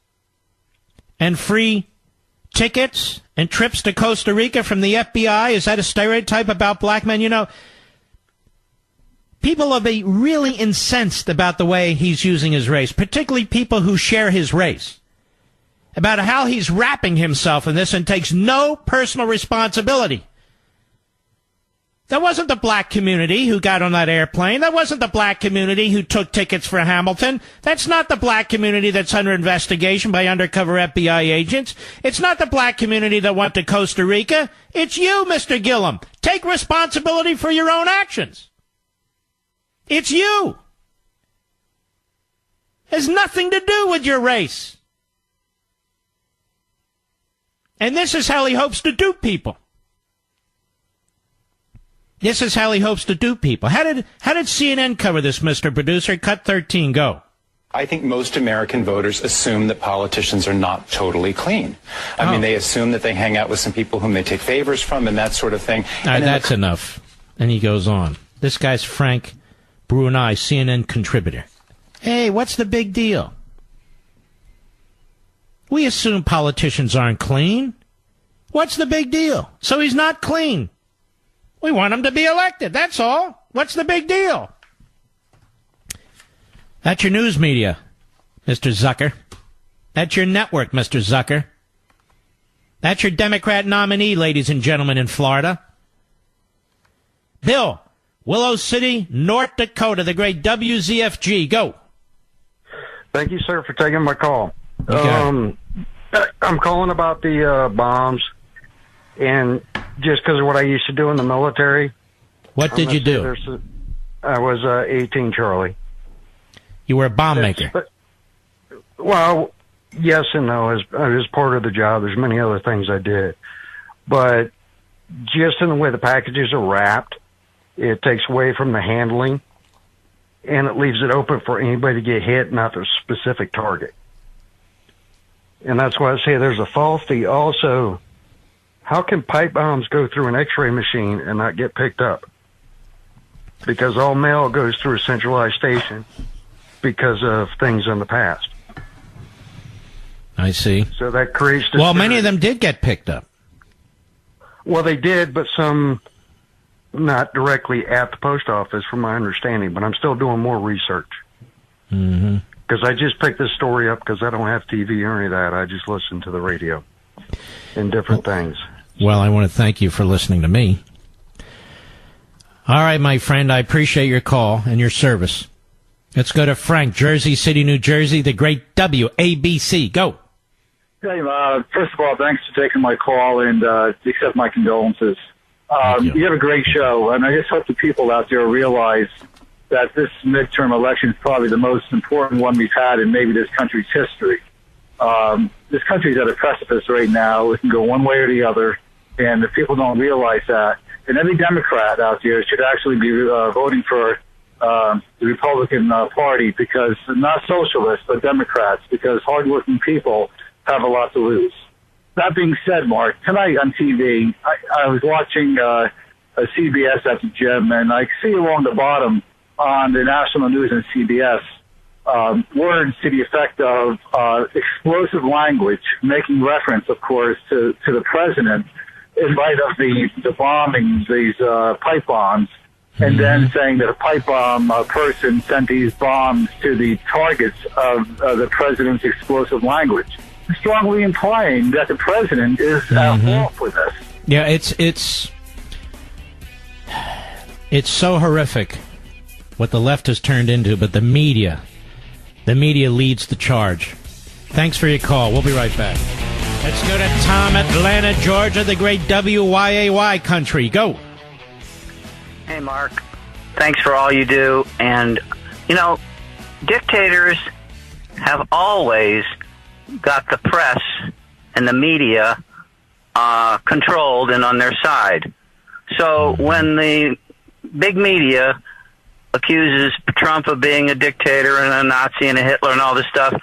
and free tickets and trips to Costa Rica from the FBI? Is that a stereotype about black men? You know, people will be really incensed about the way he's using his race, particularly people who share his race, about how he's wrapping himself in this and takes no personal responsibility. That wasn't the black community who got on that airplane. That wasn't the black community who took tickets for Hamilton. That's not the black community that's under investigation by undercover FBI agents. It's not the black community that went to Costa Rica. It's you, Mr. Gillum. Take responsibility for your own actions. It's you. It has nothing to do with your race. And this is how he hopes to dupe people. This is how he hopes to dupe people. How did CNN cover this, Mr. Producer? Cut 13, go. I think most American voters assume that politicians are not totally clean. I mean, they assume that they hang out with some people whom they take favors from and that sort of thing. All right, that's enough. And he goes on. This guy's Frank Brunei, CNN contributor. Hey, what's the big deal? We assume politicians aren't clean. What's the big deal? So he's not clean. We want him to be elected. That's all. What's the big deal? That's your news media, Mr. Zucker. That's your network, Mr. Zucker. That's your Democrat nominee, ladies and gentlemen, in Florida. Bill, Willow City, North Dakota, the great WZFG. Go. Thank you, sir, for taking my call. I'm calling about the bombs, and just because of what I used to do in the military. What did you do? I was 18 Charlie. You were a bomb maker. Well, yes and no. As part of the job, there's many other things I did. But just in the way the packages are wrapped, it takes away from the handling, and it leaves it open for anybody to get hit, not the specific target. And that's why I say there's a faulty. Also, how can pipe bombs go through an X-ray machine and not get picked up? Because all mail goes through a centralized station because of things in the past. I see. So that creates... Well, many of them did get picked up. Well, they did, but some not directly at the post office, from my understanding. But I'm still doing more research. Mm-hmm. Because I just picked this story up because I don't have TV or any of that. I just listen to the radio and different things. Well, I want to thank you for listening to me. All right, my friend, I appreciate your call and your service. Let's go to Frank, Jersey City, New Jersey, the great WABC. Go. Hey, first of all, thanks for taking my call and accept my condolences. You have a great show, and I just hope the people out there realize that this midterm election is probably the most important one we've had in maybe this country's history. This country's at a precipice right now. It can go one way or the other, and if people don't realize that, and every Democrat out there should actually be voting for the Republican Party, because not socialists, but Democrats, because hardworking people have a lot to lose. That being said, Mark, tonight on TV, I was watching a CBS at the gym, and I see along the bottom on the national news and CBS words to the effect of explosive language, making reference, of course, to the president in light of the bombings, these pipe bombs, and then saying that a pipe bomb person sent these bombs to the targets of the president's explosive language, strongly implying that the president is at fault for this. Yeah, it's so horrific what the left has turned into, but the media leads the charge. Thanks for your call. We'll be right back. Let's go to Tom, Atlanta, Georgia, the great WYAY country. Go. Hey, Mark. Thanks for all you do. And, you know, dictators have always got the press and the media controlled and on their side. So when the big media accuses Trump of being a dictator and a Nazi and a Hitler and all this stuff,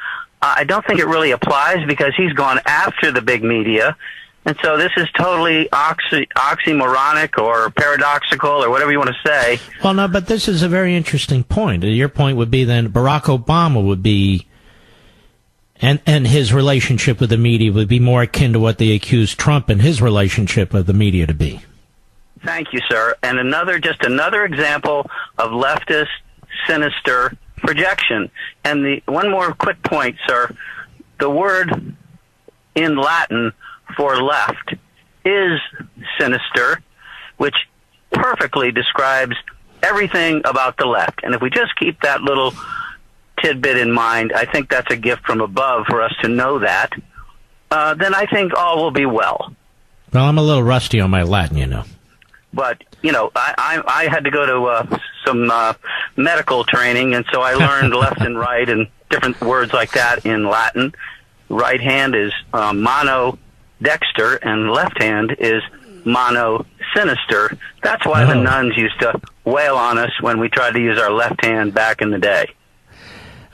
I don't think it really applies, because he's gone after the big media. And so this is totally oxymoronic or paradoxical or whatever you want to say. Well, no, but this is a very interesting point. Your point would be then Barack Obama would be And his relationship with the media would be more akin to what they accused Trump and his relationship with the media to be. Thank you, sir. And another example of leftist sinister projection. And one more quick point, sir. The word in Latin for left is sinister, which perfectly describes everything about the left. And if we just keep that little tidbit in mind, I think that's a gift from above for us to know that. Then I think all will be well. Well, I'm a little rusty on my Latin, you know. But, I had to go to some medical training, and so I learned left and right and different words like that in Latin. Right hand is mono dexter, and left hand is mono sinister. That's why the nuns used to wail on us when we tried to use our left hand back in the day.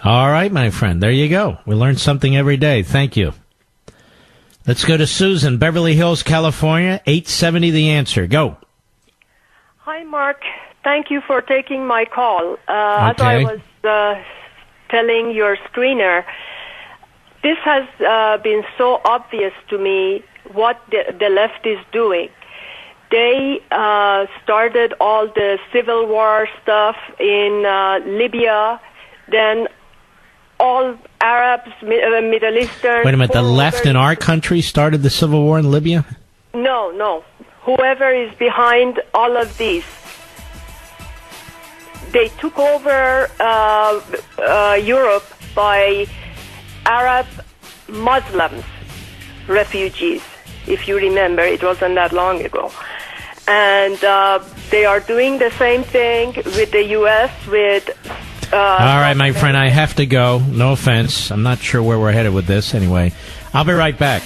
All right, my friend. There you go. We learn something every day. Thank you. Let's go to Susan, Beverly Hills, California, 870 The Answer. Go. Hi, Mark. Thank you for taking my call. As I was telling your screener, this has been so obvious to me what the left is doing. They started all the civil war stuff in Libya, then all Arabs, Middle Eastern... Wait a minute, the left in our country started the civil war in Libya? No. Whoever is behind all of these. They took over Europe by Arab Muslims, refugees. If you remember, it wasn't that long ago. And they are doing the same thing with the U.S., with... all right, my friend, I have to go. No offense. I'm not sure where we're headed with this. Anyway, I'll be right back.